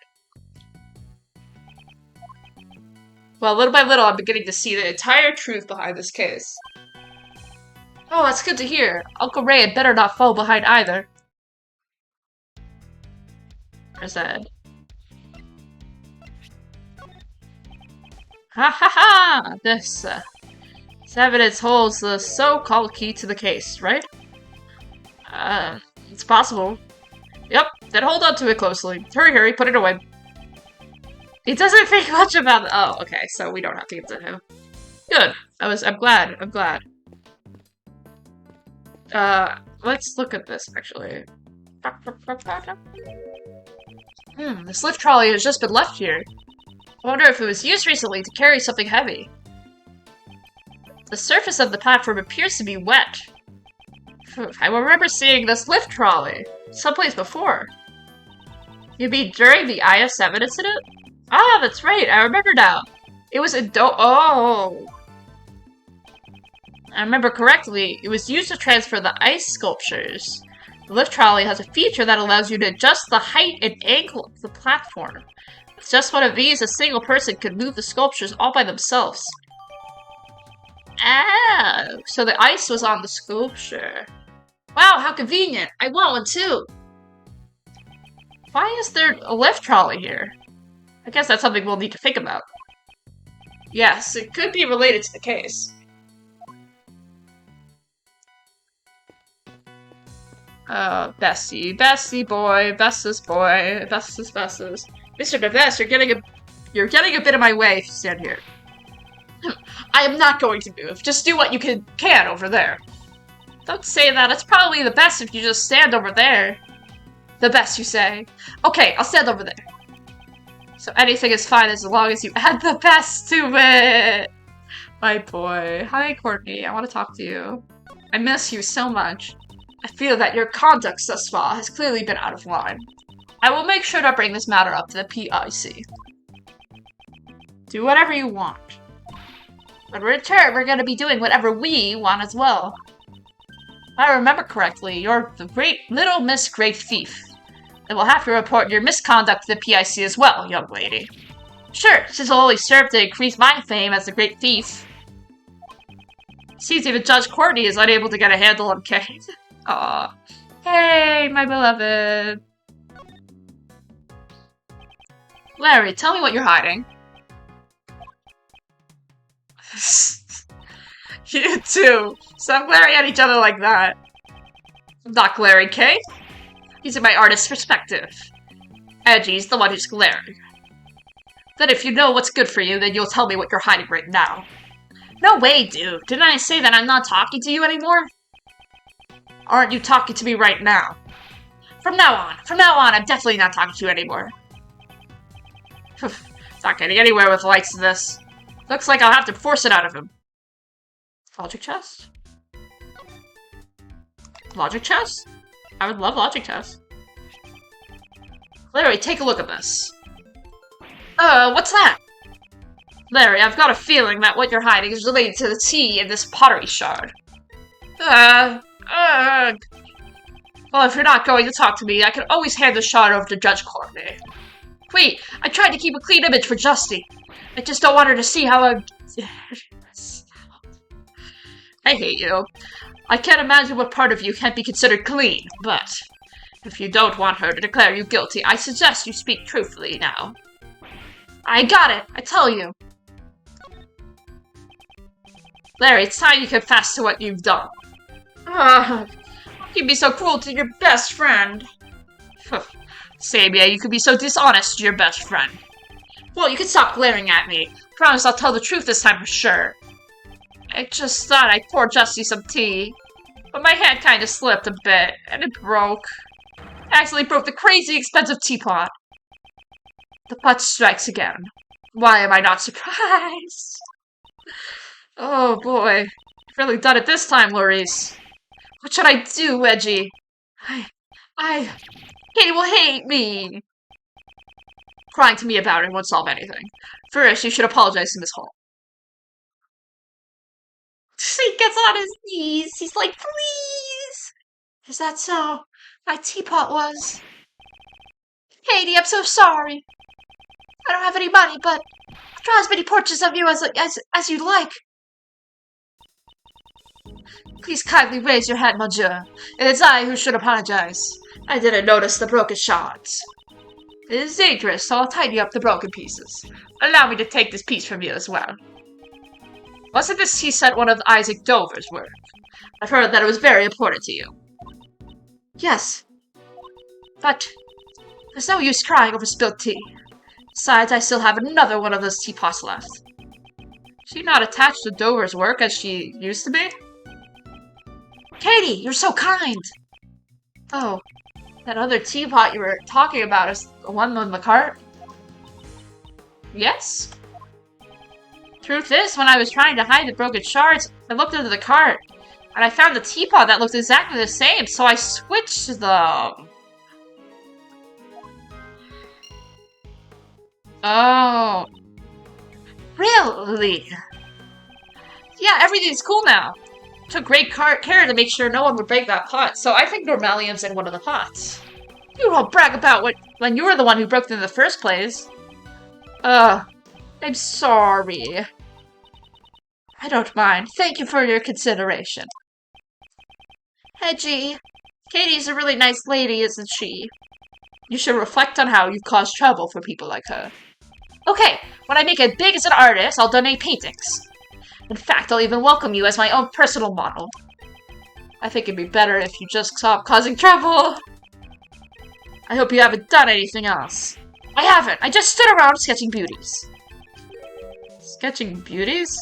Well, little by little, I'm beginning to see the entire truth behind this case. Oh, that's good to hear. Uncle Ray had better not fall behind either. Where's that? Ha ha ha! This evidence holds the so-called key to the case, right? It's possible. Yep, then hold on to it closely. Hurry, hurry, put it away. He doesn't think much about it. Oh, okay, so we don't have to give it to him. Good. I'm glad. Let's look at this, actually. This lift trolley has just been left here. I wonder if it was used recently to carry something heavy. The surface of the platform appears to be wet. I remember seeing this lift trolley someplace before. You mean during the IS-7 incident? Ah, that's right, I remember now. It was a oh! I remember correctly, it was used to transfer the ice sculptures. The lift trolley has a feature that allows you to adjust the height and angle of the platform. With just one of these, a single person could move the sculptures all by themselves. Ah, so the ice was on the sculpture. Wow, how convenient! I want one too! Why is there a lift trolley here? I guess that's something we'll need to think about. Yes, it could be related to the case. Bestie boy, bestest boy, bestest. Mr. DeVest, you're getting a bit in my way if you stand here. I am not going to move. Just do what you can over there. Don't say that. It's probably the best if you just stand over there. The best, you say? Okay, I'll stand over there. So anything is fine as long as you add the best to it. My boy. Hi, Courtney. I want to talk to you. I miss you so much. I feel that your conduct thus far has clearly been out of line. I will make sure to bring this matter up to the PIC. Do whatever you want. But in return, we're going to be doing whatever we want as well. If I remember correctly, you're the little Miss Great Thief. And we'll have to report your misconduct to the PIC as well, young lady. Sure, this will only serve to increase my fame as the Great Thief. Seems even Judge Courtney is unable to get a handle on Kate. Aw. Hey, my beloved. Larry, tell me what you're hiding. You too. Stop glaring at each other like that. I'm not glaring, Kate. Using my artist's perspective. Edgy's the one who's glaring. Then if you know what's good for you, then you'll tell me what you're hiding right now. No way, dude. Didn't I say that I'm not talking to you anymore? Aren't you talking to me right now? From now on, I'm definitely not talking to you anymore. Not getting anywhere with the likes of this. Looks like I'll have to force it out of him. Logic chest? Logic chest? I would love logic chest. Larry, take a look at this. What's that? Larry, I've got a feeling that what you're hiding is related to the tea in this pottery shard. Well, if you're not going to talk to me, I can always hand the shard over to Judge Courtney. Wait, I tried to keep a clean image for Justy. I just don't want her to see how I hate you. I can't imagine what part of you can't be considered clean, but if you don't want her to declare you guilty, I suggest you speak truthfully now. I got it, I tell you. Larry, it's time you confess to what you've done. How can you be so cruel to your best friend? Samia, you could be so dishonest to your best friend. Well, you can stop glaring at me. Promise I'll tell the truth this time for sure. I just thought I'd pour Justy some tea, but my hand kinda slipped a bit, and it broke. I actually broke the crazy expensive teapot. The butt strikes again. Why am I not surprised? Oh boy, I've really done it this time, Maurice. What should I do, Edgy? Katie will hate me. Crying to me about it won't solve anything. First, you should apologize to Miss Hall. He gets on his knees. He's like, please. Is that so? My teapot was. Katie, I'm so sorry. I don't have any money, but I'll draw as many portraits of you as you'd like. Please kindly raise your hand, monsieur. It is I who should apologize. I didn't notice the broken shards. It is dangerous, so I'll tidy up the broken pieces. Allow me to take this piece from you as well. Wasn't this, he said, one of Isaac Dover's work? I've heard that it was very important to you. Yes. But there's no use crying over spilled tea. Besides, I still have another one of those teapots left. Is she not attached to Dover's work as she used to be? Katie, you're so kind! Oh, that other teapot you were talking about is the one on the cart? Yes. Truth is, when I was trying to hide the broken shards, I looked into the cart, and I found the teapot that looked exactly the same, so I switched them. Oh. Really? Yeah, everything's cool now. Took great care to make sure no one would break that pot, so I think Normalium's in one of the pots. You don't brag about when you were the one who broke them in the first place. I'm sorry. I don't mind. Thank you for your consideration. Hey, G. Katie's a really nice lady, isn't she? You should reflect on how you've caused trouble for people like her. Okay, when I make it big as an artist, I'll donate paintings. In fact, I'll even welcome you as my own personal model. I think it'd be better if you just stop causing trouble. I hope you haven't done anything else. I haven't. I just stood around sketching beauties. Sketching beauties?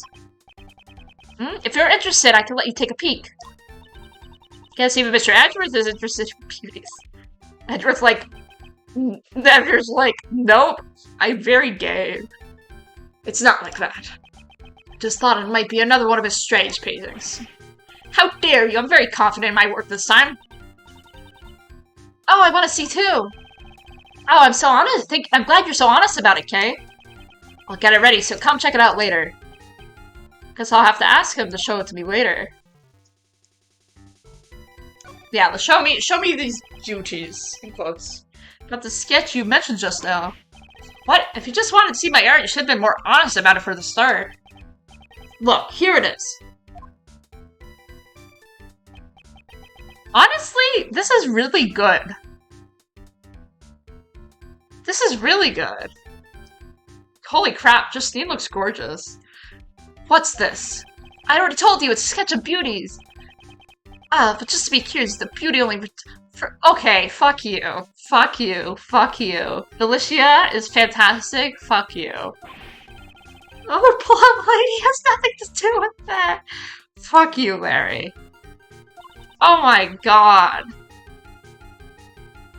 If you're interested, I can let you take a peek. Guess even Mr. Edgeworth is interested in beauties. Edgeworth's like, nope, I'm very gay. It's not like that. Just thought it might be another one of his strange paintings. How dare you? I'm very confident in my work this time. Oh, I want to see too. Oh, I'm so honest. I'm glad you're so honest about it, Kay. I'll get it ready, so come check it out later. Guess I'll have to ask him to show it to me later. Yeah, show me these duties, in quotes. But the sketch you mentioned just now. What? If you just wanted to see my art, you should have been more honest about it from the start. Look, here it is. Honestly, this is really good. This is really good. Holy crap, Justine looks gorgeous. What's this? I already told you, it's a sketch of beauties. But just to be curious, the beauty only okay, fuck you. Fuck you. Fuck you. Delicia is fantastic. Fuck you. Oh, plum lady has nothing to do with that. Fuck you, Larry. Oh my god.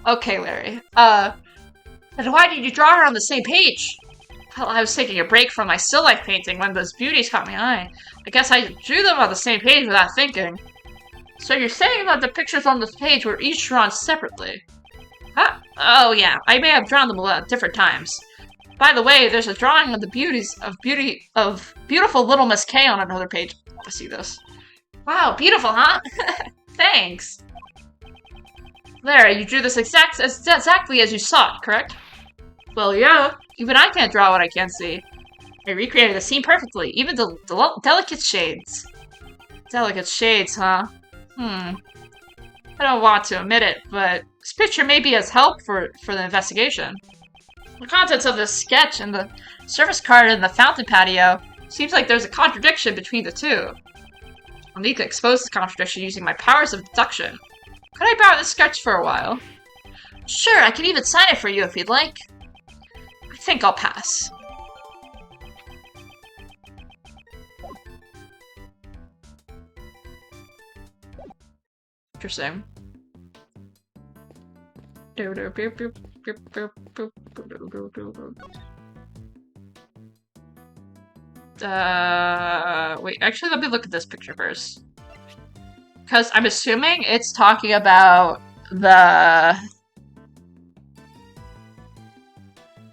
Okay, Larry. Then why did you draw her on the same page? Well, I was taking a break from my still life painting when those beauties caught my eye. I guess I drew them on the same page without thinking. So you're saying that the pictures on this page were each drawn separately? Huh? Oh yeah, I may have drawn them at different times. By the way, there's a drawing of the beautiful little Miss K on another page. I see this. Wow, beautiful, huh? Thanks. Larry, you drew this exactly as you saw it, correct? Well, yeah. Even I can't draw what I can't see. I recreated the scene perfectly, even the delicate shades. Delicate shades, huh? I don't want to admit it, but this picture maybe has help for the investigation. The contents of this sketch and the service card in the fountain patio seems like there's a contradiction between the two. I'll need to expose the contradiction using my powers of deduction. Could I borrow this sketch for a while? Sure, I can even sign it for you if you'd like. I think I'll pass. Interesting. Wait, actually, let me look at this picture first. Because I'm assuming it's talking about the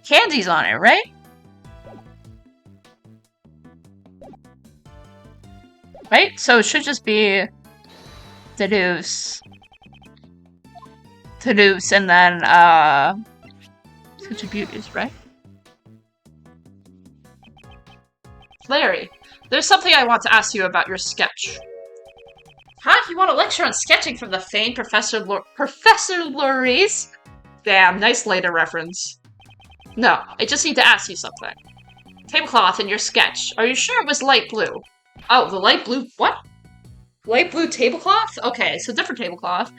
candies on it, right? Right? So it should just be deduce. Deduce and then contributors, right? Larry, there's something I want to ask you about your sketch. Huh? You want a lecture on sketching from the famed Professor Lorries? Damn, nice later reference. No, I just need to ask you something. Tablecloth in your sketch. Are you sure it was light blue? Oh, the light blue... What? Light blue tablecloth? Okay, so different tablecloth.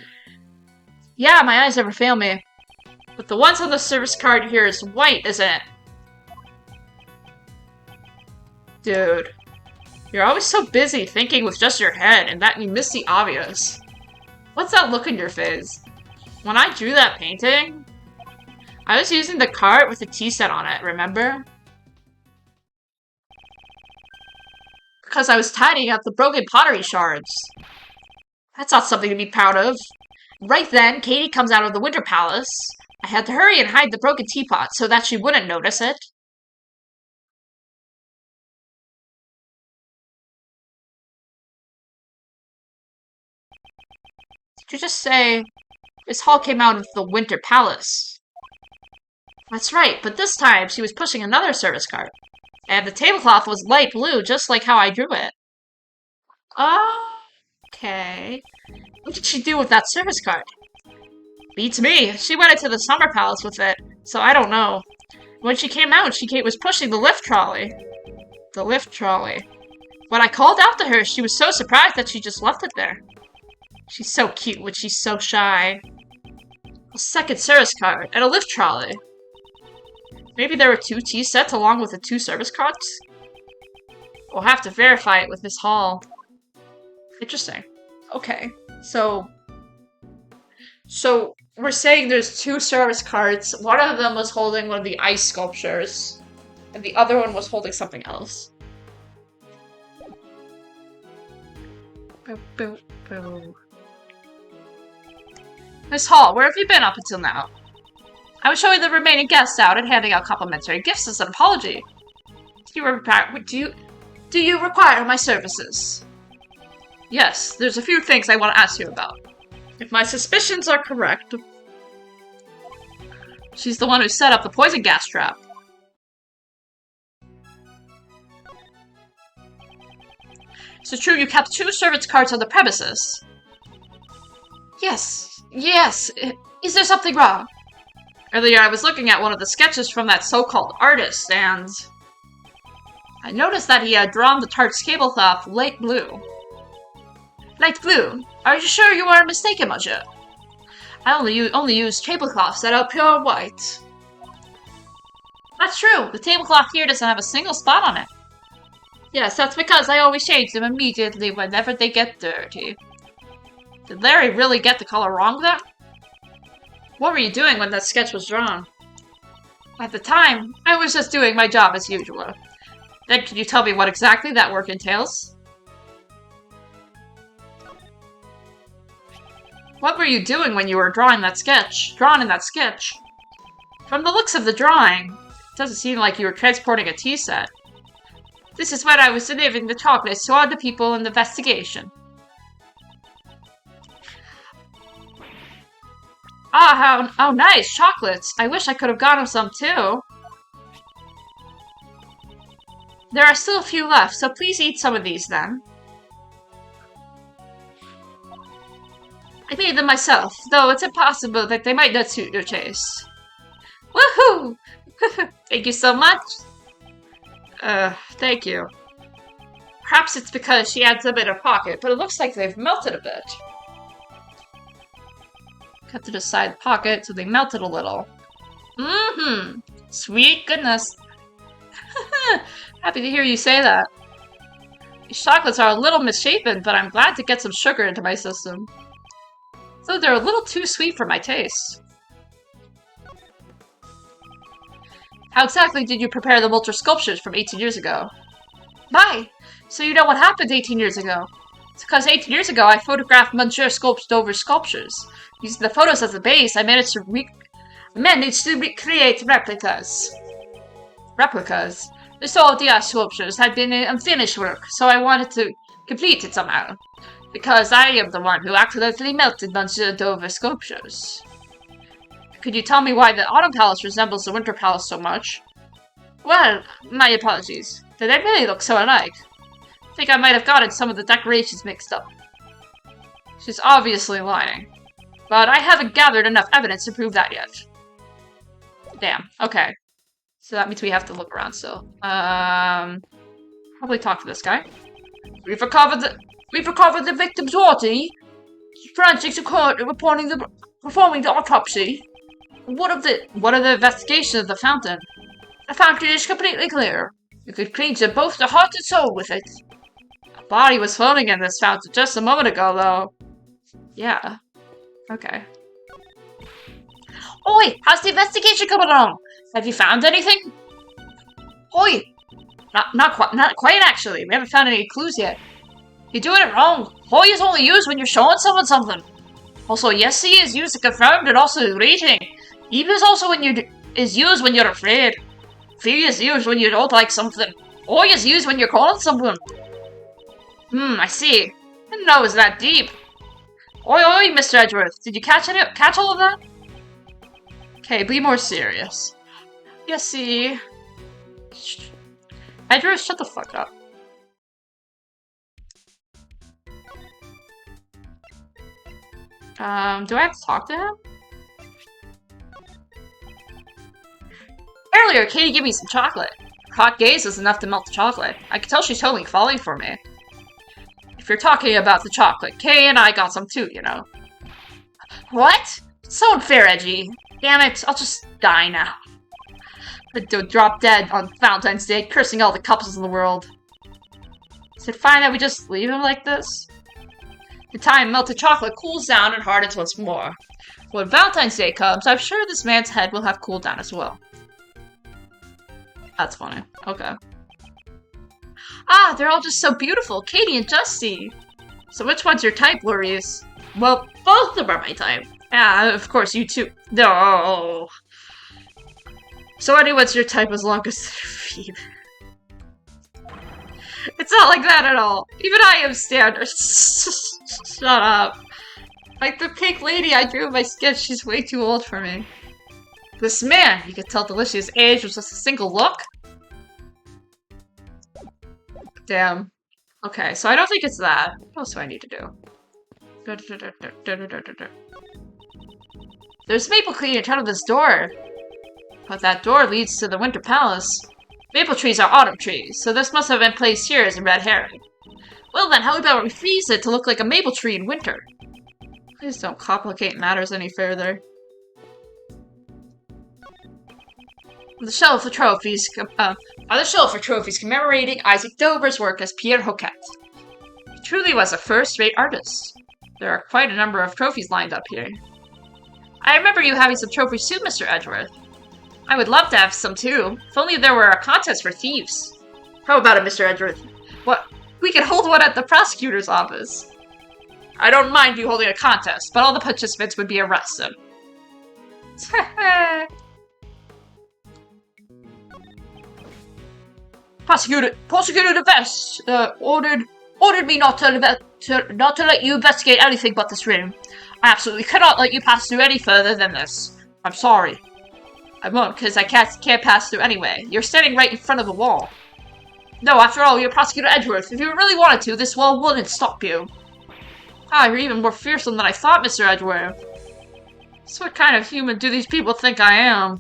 Yeah, my eyes never fail me. But the ones on the service card here is white, isn't it? Dude. You're always so busy thinking with just your head, and that you miss the obvious. What's that look in your face? When I drew that painting, I was using the cart with the tea set on it, remember? Because I was tidying up the broken pottery shards. That's not something to be proud of. Right then, Katie comes out of the Winter Palace. I had to hurry and hide the broken teapot so that she wouldn't notice it. Did you just say Miss Hall came out of the Winter Palace? That's right, but this time she was pushing another service cart. And the tablecloth was light blue, just like how I drew it. Okay. What did she do with that service cart? Beats me. She went into the Summer Palace with it, so I don't know. When she came out, she was pushing the lift trolley. The lift trolley. When I called out to her, she was so surprised that she just left it there. She's so cute, but she's so shy. A second service cart and a lift trolley. Maybe there were 2 tea sets along with the 2 service carts? We'll have to verify it with Miss Hall. Interesting. Okay, so we're saying there's 2 service carts. One of them was holding one of the ice sculptures, and the other one was holding something else. Boop, boop, boop. Miss Hall, where have you been up until now? I was showing the remaining guests out and handing out complimentary gifts as an apology. Do you require my services? Yes, there's a few things I want to ask you about. If my suspicions are correct, she's the one who set up the poison gas trap. Is it true you kept 2 servants' carts on the premises? Yes. Is there something wrong? Earlier I was looking at one of the sketches from that so-called artist, and I noticed that he had drawn the tart's tablecloth light blue. Light blue? Are you sure you weren't mistaken, monsieur? I only use tablecloths that are pure white. That's true. The tablecloth here doesn't have a single spot on it. Yes, that's because I always change them immediately whenever they get dirty. Did Larry really get the color wrong there? What were you doing when that sketch was drawn? At the time, I was just doing my job as usual. Then can you tell me what exactly that work entails? What were you doing when you were drawn in that sketch? From the looks of the drawing, it doesn't seem like you were transporting a tea set. This is when I was delivering the chocolates to all the people in the investigation. Ah, how nice, chocolates. I wish I could have gotten some too. There are still a few left, so please eat some of these then. I made them myself, though it's impossible that they might not suit your taste. Woohoo! Thank you so much. Thank you. Perhaps it's because she had some in her pocket, but it looks like they've melted a bit. Cut to the side pocket so they melted a little. Mm-hmm. Sweet goodness. Happy to hear you say that. These chocolates are a little misshapen, but I'm glad to get some sugar into my system. Though they're a little too sweet for my taste. How exactly did you prepare the Molter sculptures from 18 years ago? My! So you know what happened 18 years ago? It's because 18 years ago I photographed Monsieur sculpted over sculptures. Using the photos as the base, I managed to recreate replicas. The Soldia sculptures had been unfinished work, so I wanted to completed somehow. Because I am the one who accidentally melted Monsieur Dover's sculptures. Could you tell me why the Autumn Palace resembles the Winter Palace so much? Well, my apologies. They really look so alike. I think I might have gotten some of the decorations mixed up. She's obviously lying. But I haven't gathered enough evidence to prove that yet. Damn, okay. So that means we have to look around still. Probably talk to this guy. We've recovered the victim's body. Forensics are currently performing the autopsy. What of the investigation of the fountain? The fountain is completely clear. You could clean to both the heart and soul with it. A body was floating in this fountain just a moment ago, though. Yeah. Okay. Oi! How's the investigation coming along? Have you found anything? Oi! Not quite actually. We haven't found any clues yet. You're doing it wrong. Hoy is only used when you're showing someone something. Also, yes, he is used to confirm and also rating. Even is also used when you're afraid. Fear is used when you don't like something. Oi is used when you're calling someone. I see. I didn't know it was that deep. Oi, Mr. Edgeworth. Did you catch all of that? Okay, be more serious. Yes, see. Edgeworth, shut the fuck up. Do I have to talk to him? Earlier, Katie gave me some chocolate. Her hot gaze was enough to melt the chocolate. I could tell she's totally falling for me. If you're talking about the chocolate, Kay and I got some too, you know. What? So unfair, Edgy. Damn it, I'll just die now. I'd drop dead on Valentine's Day, cursing all the couples in the world. Is it fine that we just leave him like this? The time melted chocolate cools down and hardens once more. When Valentine's Day comes, I'm sure this man's head will have cooled down as well. That's funny. Okay. Ah, they're all just so beautiful. Katie and Justy. So which one's your type, Louise? Well, both of them are my type. Yeah, of course, you too. No. So anyone's your type as long as they're feet. It's not like that at all. Even I have standards. Shut up. Like the pink lady I drew in my sketch, she's way too old for me. This man, you could tell Delicia's age was just a single look. Damn. Okay, so I don't think it's that. What else do I need to do? There's maple tree in front of this door. But that door leads to the Winter Palace. Maple trees are autumn trees, so this must have been placed here as a red herring. Well then, how about we freeze it to look like a maple tree in winter? Please don't complicate matters any further. The shelf of trophies, commemorating Isaac Dover's work as Pierre Hoquet. He truly was a first-rate artist. There are quite a number of trophies lined up here. I remember you having some trophies too, Mr. Edgeworth. I would love to have some too, if only there were a contest for thieves. How about it, Mr. Edgeworth? What? We could hold one at the prosecutor's office. I don't mind you holding a contest, but all the participants would be arrested. Prosecutor DeVest ordered me not to let you investigate anything but this room. I absolutely cannot let you pass through any further than this. I'm sorry. I won't, because I can't pass through anyway. You're standing right in front of the wall. No, after all, you're Prosecutor Edgeworth. If you really wanted to, this wall wouldn't stop you. Ah, you're even more fearsome than I thought, Mr. Edgeworth. So what kind of human do these people think I am?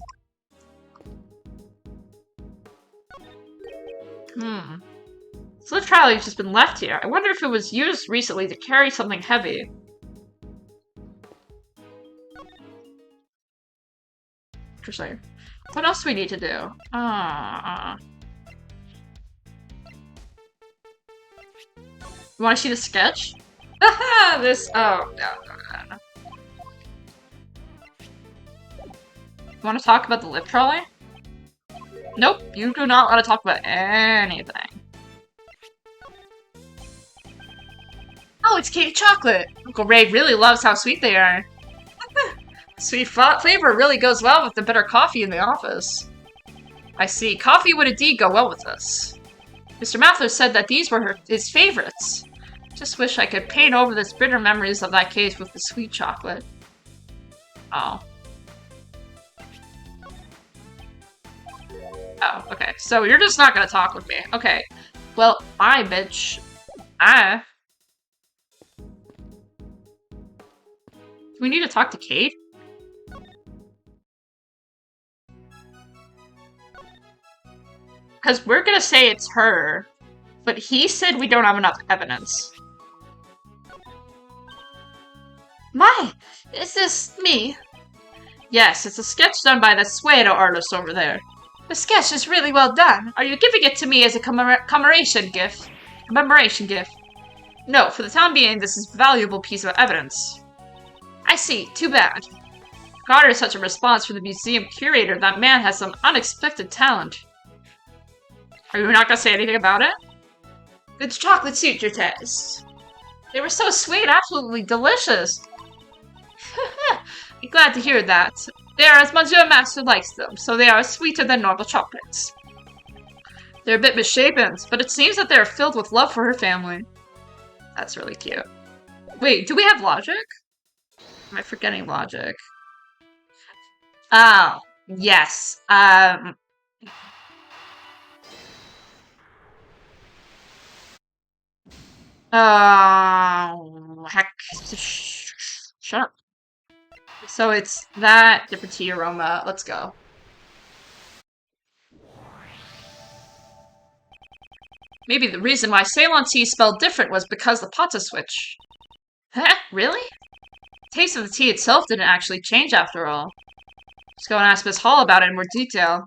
So the trolley's just been left here. I wonder if it was used recently to carry something heavy. Interesting. What else do we need to do? You want to see the sketch? Haha! Oh, no. You want to talk about the lip trolley? Nope, you do not want to talk about anything. Oh, it's cake chocolate! Uncle Ray really loves how sweet they are. Sweet flavor really goes well with the bitter coffee in the office. I see. Coffee would indeed go well with this. Mr. Mathers said that these were his favorites. Just wish I could paint over the bitter memories of that case with the sweet chocolate. Oh. Oh, okay. So you're just not gonna talk with me. Okay. Well, bye, bitch. Ah. Do we need to talk to Kate? Because we're gonna say it's her, but he said we don't have enough evidence. My, is this me? Yes, it's a sketch done by the Suedo artist over there. The sketch is really well done. Are you giving it to me as a commemoration gift? Commemoration gift? No, for the time being, this is a valuable piece of evidence. I see. Too bad. Garner such a response from the museum curator. That man has some unexpected talent. Are you not gonna say anything about it? The chocolate suit your taste. They were so sweet, absolutely delicious. I'm glad to hear that. They are as Monsieur Master likes them, so they are sweeter than normal chocolates. They're a bit misshapen, but it seems that they are filled with love for her family. That's really cute. Wait, do we have logic? Am I forgetting logic? Oh, yes. Heck. Shut up. So it's that, different tea aroma. Let's go. Maybe the reason why Ceylon tea spelled different was because the pot switch. Huh? Really? The taste of the tea itself didn't actually change after all. Let's go and ask Miss Hall about it in more detail.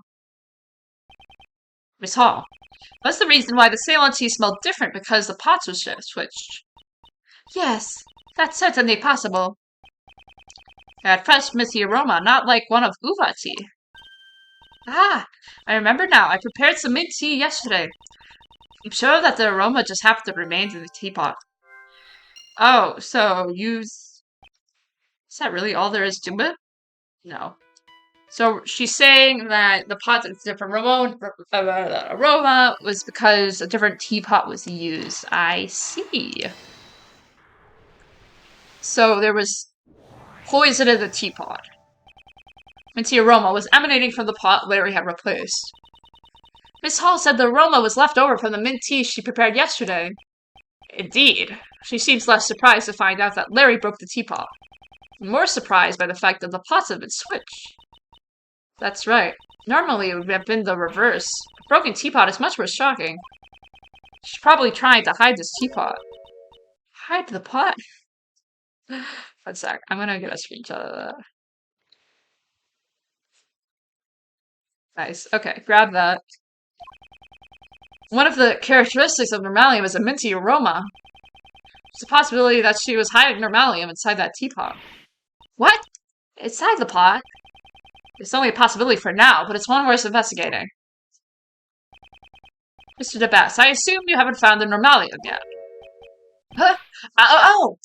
Miss Hall, what's the reason why the Ceylon tea smelled different because the pot was switched? Yes, that's certainly possible. It had fresh minty aroma, not like one of uva tea. Ah, I remember now. I prepared some mint tea yesterday. I'm sure that the aroma just happened to remain in the teapot. Oh, so is that really all there is to it? No. So she's saying that the pot is different aroma was because a different teapot was used. I see. So there was poison in the teapot. Minty aroma was emanating from the pot Larry had replaced. Miss Hall said the aroma was left over from the mint tea she prepared yesterday. Indeed. She seems less surprised to find out that Larry broke the teapot. More surprised by the fact that the pots have been switched. That's right. Normally it would have been the reverse. A broken teapot is much more shocking. She's probably trying to hide this teapot. Hide the pot? One sec. I'm gonna get a screenshot of that. Nice. Okay, grab that. One of the characteristics of Normalium is a minty aroma. It's a possibility that she was hiding Normalium inside that teapot. What? Inside the pot? It's only a possibility for now, but it's one worth investigating. Mr. DeBass, I assume you haven't found the Normalium yet. Huh? Oh!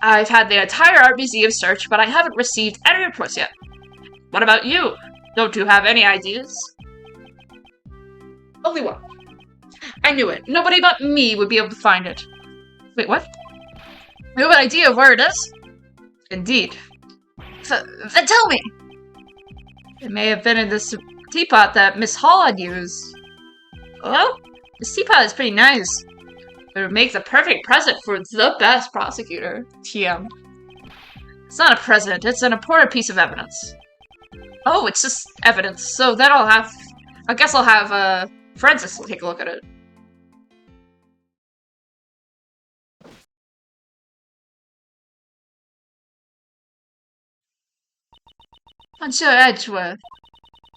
I've had the entire art museum search, but I haven't received any reports yet. What about you? Don't you have any ideas? Only one. I knew it. Nobody but me would be able to find it. Wait, what? You have an idea of where it is? Indeed. Then tell me! It may have been in this teapot that Miss Hall had used. Well, this teapot is pretty nice. It would make the perfect present for the best prosecutor. TM. It's not a present, it's an important piece of evidence. Oh, it's just evidence, so then I guess I'll have, forensics will take a look at it. Monsieur Edgeworth,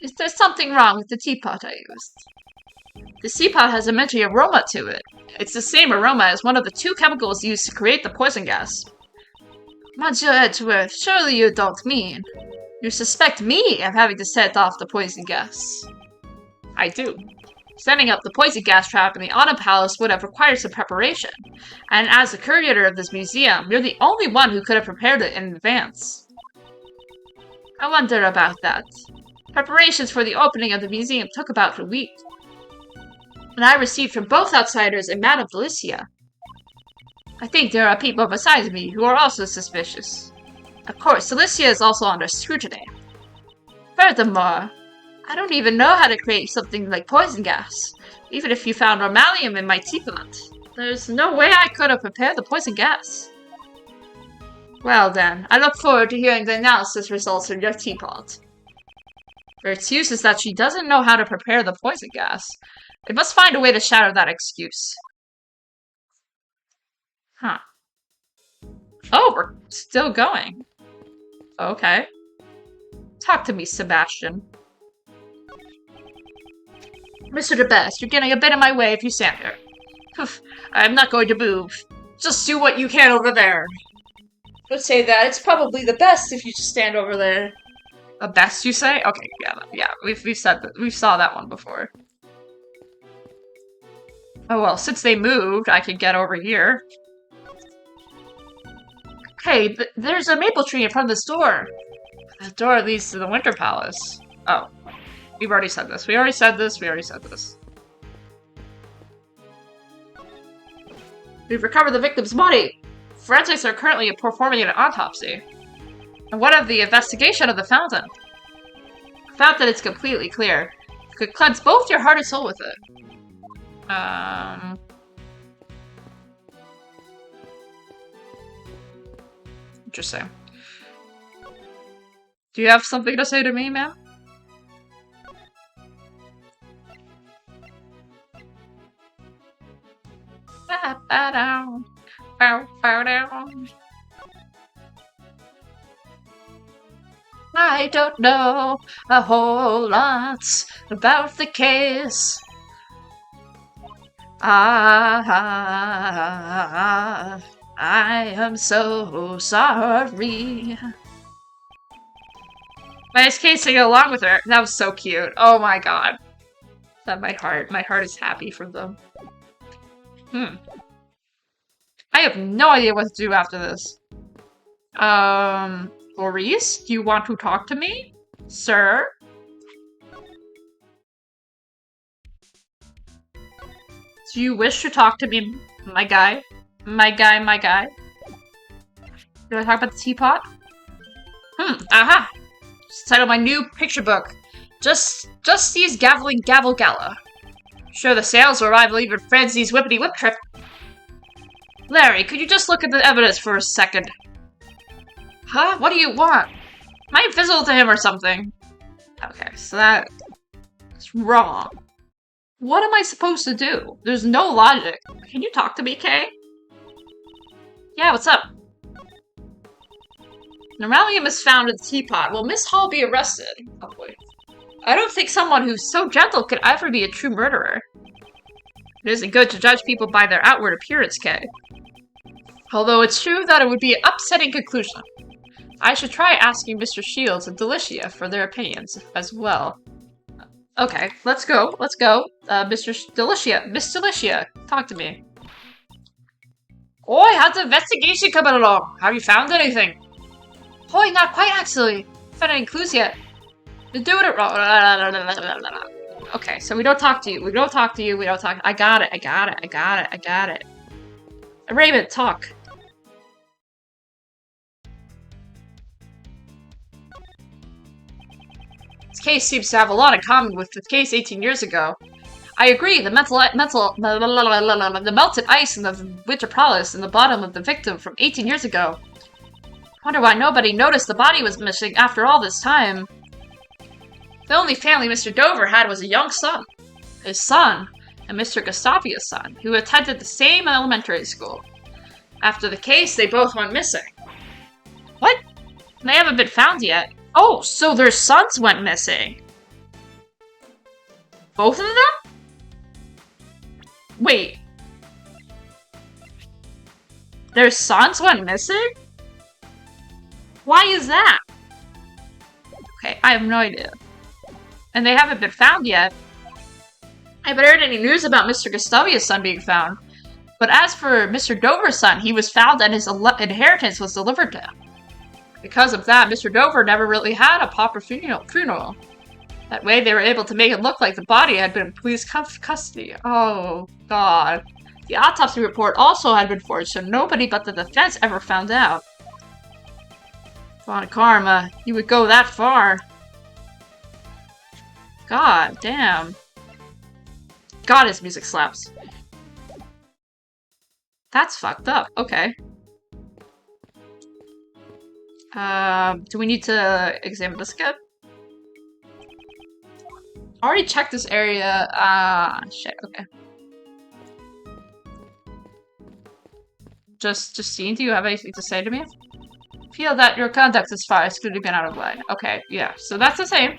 is there something wrong with the teapot I used? The teapot has a minty aroma to it. It's the same aroma as one of the 2 chemicals used to create the poison gas. Monsieur Edgeworth, surely you don't mean... You suspect me of having to set off the poison gas. I do. Setting up the poison gas trap in the Autumn Palace would have required some preparation. And as the curator of this museum, you're the only one who could have prepared it in advance. I wonder about that. Preparations for the opening of the museum took about a week. and I received from both outsiders and Madame Felicia. I think there are people besides me who are also suspicious. Of course, Felicia is also under scrutiny. Furthermore, I don't even know how to create something like poison gas. Even if you found normalium in my teapot, there's no way I could have prepared the poison gas. Well then, I look forward to hearing the analysis results of your teapot. Her excuse is that she doesn't know how to prepare the poison gas. I must find a way to shatter that excuse. Huh. Oh, we're still going. Okay. Talk to me, Sebastian. Mr. DeBest, you're getting a bit in my way if you stand there. I'm not going to move. Just do what you can over there. Let's say that. It's probably the best if you just stand over there. The best, you say? Okay, yeah. We've said that. We saw that one before. Oh well, since they moved, I can get over here. Hey, there's a maple tree in front of this door. The door leads to the Winter Palace. Oh. We've already said this. We already said this. We've recovered the victim's body. Forensics are currently performing an autopsy. And what of the investigation of the fountain? The fountain is completely clear. You could cleanse both your heart and soul with it. Interesting. Do you have something to say to me, ma'am? I don't know a whole lot about the case. I am so sorry. My case singing along with her. That was so cute. Oh my god. That my heart is happy for them. I have no idea what to do after this. Maurice, do you want to talk to me? Sir? Do you wish to talk to me, my guy? My guy? Do I talk about the teapot? Aha! It's the title of my new picture book. Just these gaveling gavel gala. Sure, the sales will rival even Francie's whippity whip trip. Larry, could you just look at the evidence for a second? Huh? What do you want? Am I invisible to him or something? Okay, so that's wrong. What am I supposed to do? There's no logic. Can you talk to me, Kay? Yeah, what's up? Normalium is found in the teapot. Will Miss Hall be arrested? Probably. I don't think someone who's so gentle could ever be a true murderer. It isn't good to judge people by their outward appearance, Kay. Although it's true that it would be an upsetting conclusion. I should try asking Mr. Shields and Delicia for their opinions as well. Okay, let's go. Miss Delicia, talk to me. Oi, how's the investigation coming along? Have you found anything? Oi, not quite actually. Found any clues yet? You're doing it wrong. Okay, so we don't talk to you. We don't talk. I got it. Raymond, talk. This case seems to have a lot in common with the case 18 years ago. I agree, the melted ice in the Winter Palace in the bottom of the victim from 18 years ago. Wonder why nobody noticed the body was missing after all this time. The only family Mr. Dover had was a young son. His son, and Mr. Gustavia's son, who attended the same elementary school. After the case, they both went missing. What? They haven't been found yet. Oh, so their sons went missing. Both of them? Wait. Their sons went missing? Why is that? Okay, I have no idea. And they haven't been found yet. I haven't heard any news about Mr. Gustavia's son being found. But as for Mr. Dover's son, he was found and his inheritance was delivered to him. Because of that, Mr. Dover never really had a proper funeral. That way they were able to make it look like the body had been in police custody. Oh, God. The autopsy report also had been forged, so nobody but the defense ever found out. Von Karma, you would go that far. God damn. God, his music slaps. That's fucked up. Okay. Do we need to examine this again? I already checked this area. Shit, okay. Just seeing, do you have anything to say to me? Feel that your conduct is far excluding been out of line. Okay, yeah, so that's the same.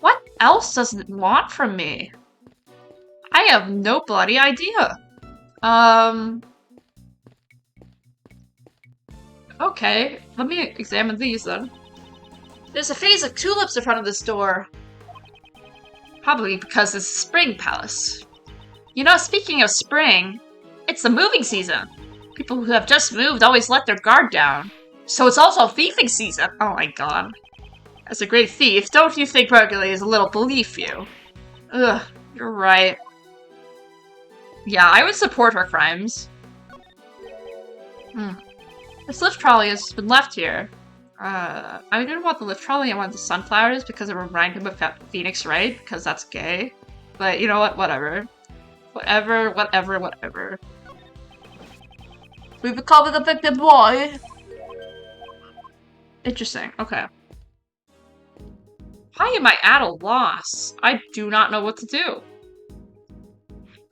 What else does it want from me? I have no bloody idea. Okay, let me examine these then. There's a vase of tulips in front of this door. Probably because it's a spring palace. You know, speaking of spring, it's the moving season. People who have just moved always let their guard down. So it's also thieving season. Oh my god. As a great thief, don't you think burglary is a little beneath you? Ugh, you're right. Yeah, I would support her crimes. This lift trolley has been left here. I didn't want the lift trolley, I wanted the sunflowers because it reminded him of Phoenix Wright, because that's gay. But you know what, whatever. Whatever. We've recovered the victim boy. Interesting, okay. Why am I at a loss? I do not know what to do.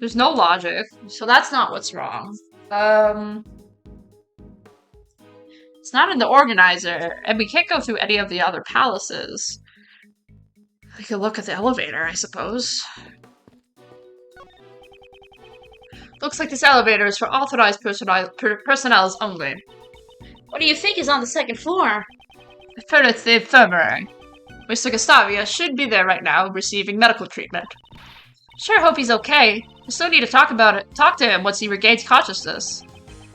There's no logic, so that's not what's wrong. It's not in the organizer, and we can't go through any of the other palaces. We could look at the elevator, I suppose. Looks like this elevator is for authorized personnel only. What do you think is on the second floor? I've heard it's the infirmary. Mr. Gustavia should be there right now, receiving medical treatment. Sure hope he's okay. We still need to talk to him once he regains consciousness.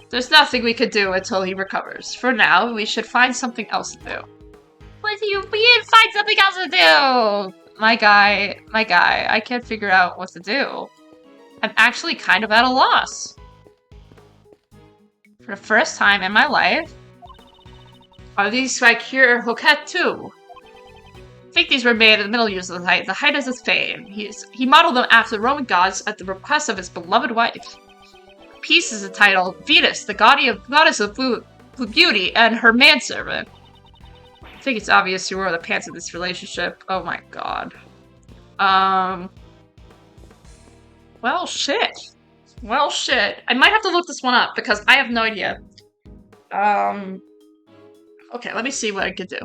There's nothing we could do until he recovers. For now, we should find something else to do. What do you mean, find something else to do? My guy, I can't figure out what to do. I'm actually kind of at a loss. For the first time in my life, are these like here Hoket too? I think these were made in the Middle Years of the height of his fame. He modeled them after the Roman gods at the request of his beloved wife. The piece is entitled Venus, the goddess of beauty, and her manservant. I think it's obvious who are the pants of this relationship. Oh my god. Well, shit. Well, shit. I might have to look this one up, because I have no idea. Okay, let me see what I could do.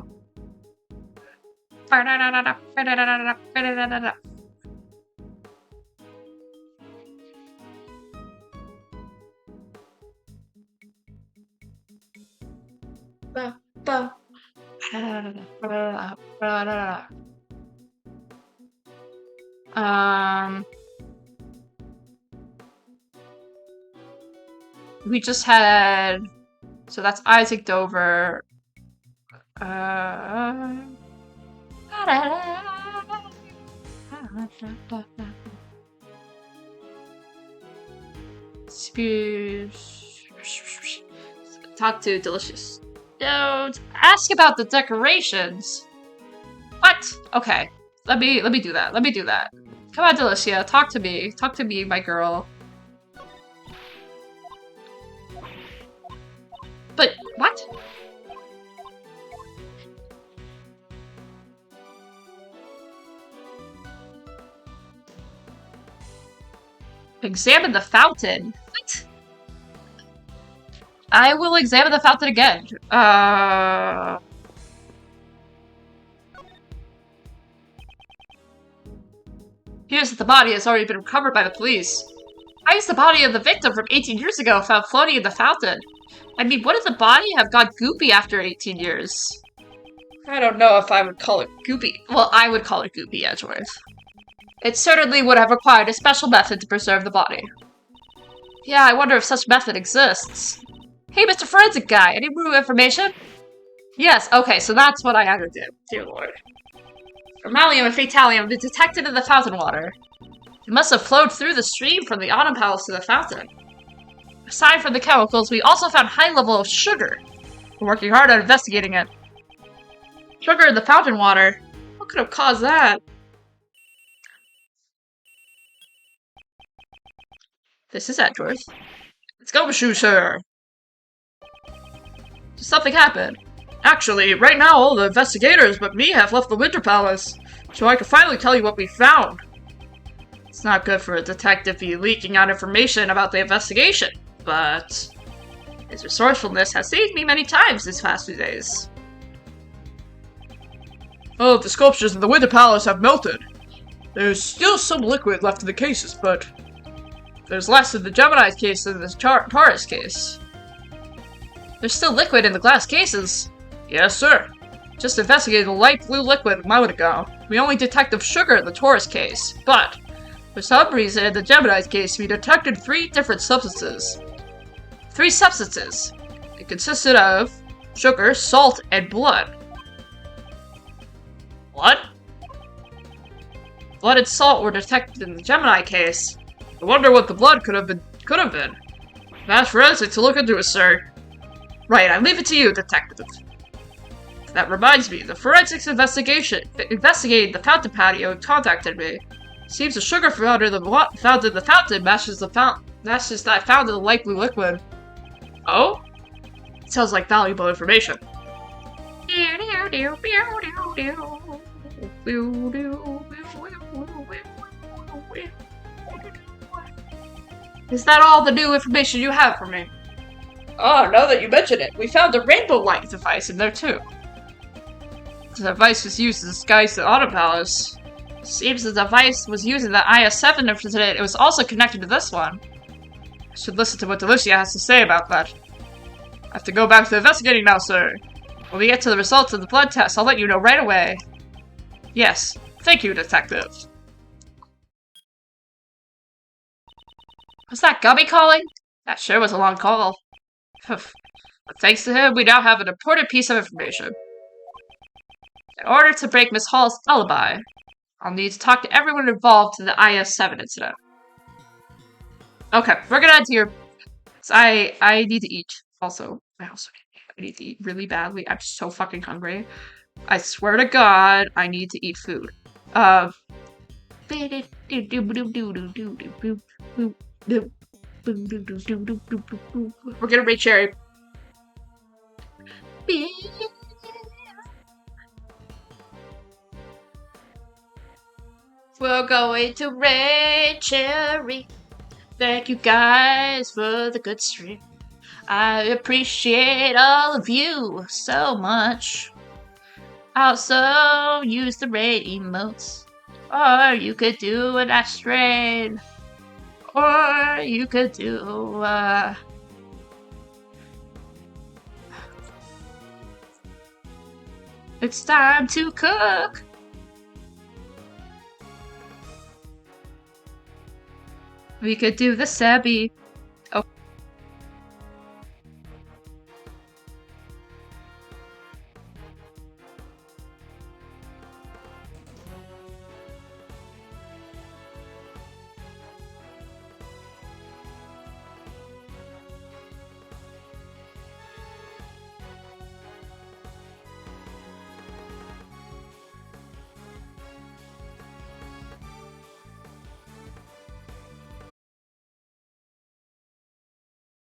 We just had, so that's Isaac Dover. Talk to Delicious. Don't ask about the decorations. What? Okay. Let me do that. Let me do that. Come on, Delicia. Talk to me. Talk to me, my girl. But what? Examine the fountain. What? I will examine the fountain again. Here's that the body has already been recovered by the police. Why is the body of the victim from 18 years ago found floating in the fountain? I mean, what if the body have got goopy after 18 years? I don't know if I would call it goopy. Well, I would call it goopy, Edgeworth. It certainly would have required a special method to preserve the body. Yeah, I wonder if such method exists. Hey, Mr. Forensic Guy, any new information? Yes, okay, so that's what I had to do. Dear lord. Formalium and fatalium have been detected in the fountain water. It must have flowed through the stream from the Autumn Palace to the fountain. Aside from the chemicals, we also found high level of sugar. We're working hard on investigating it. Sugar in the fountain water? What could have caused that? This is Edgeworth. Let's go, sir. Something happened. Actually, right now all the investigators but me have left the Winter Palace, so I can finally tell you what we found. It's not good for a detective to be leaking out information about the investigation, but his resourcefulness has saved me many times these past few days. Oh, the sculptures in the Winter Palace have melted. There's still some liquid left in the cases, but there's less in the Gemini's case than the Taurus case. There's still liquid in the glass cases. Yes, sir. Just investigated the light blue liquid a moment ago. We only detected sugar in the Taurus case, but for some reason in the Gemini's case we detected three different substances. Three substances. It consisted of sugar, salt, and blood. Blood? Blood and salt were detected in the Gemini case. I wonder what the blood could have been. That's forensics to look into it, sir. Right, I leave it to you, detective. That reminds me, the forensics investigating the fountain patio contacted me. Seems the sugar found in the fountain matches that found in the light blue liquid. Oh? Sounds like valuable information. Is that all the new information you have for me? Oh, now that you mention it, we found a rainbow light device in there too. The device was used to disguise the Autumn Palace. Seems the device was using the IS-7 incident. It was also connected to this one. I should listen to what Delicia has to say about that. I have to go back to investigating now, sir. When we get to the results of the blood test, I'll let you know right away. Yes, thank you, detective. Was that Gummy calling? That sure was a long call. But thanks to him, we now have an important piece of information. In order to break Miss Hall's alibi, I'll need to talk to everyone involved in the IS-7 incident. Okay, we're gonna head to your... I need to eat. Also, I need to eat really badly. I'm so fucking hungry. I swear to God, I need to eat food. We're gonna rate Cherry. We're going to rate Cherry. Thank you guys for the good stream. I appreciate all of you so much. I also use the rate emotes. Or you could do an ashtray. Or you could do it's time to cook. We could do the Sebby.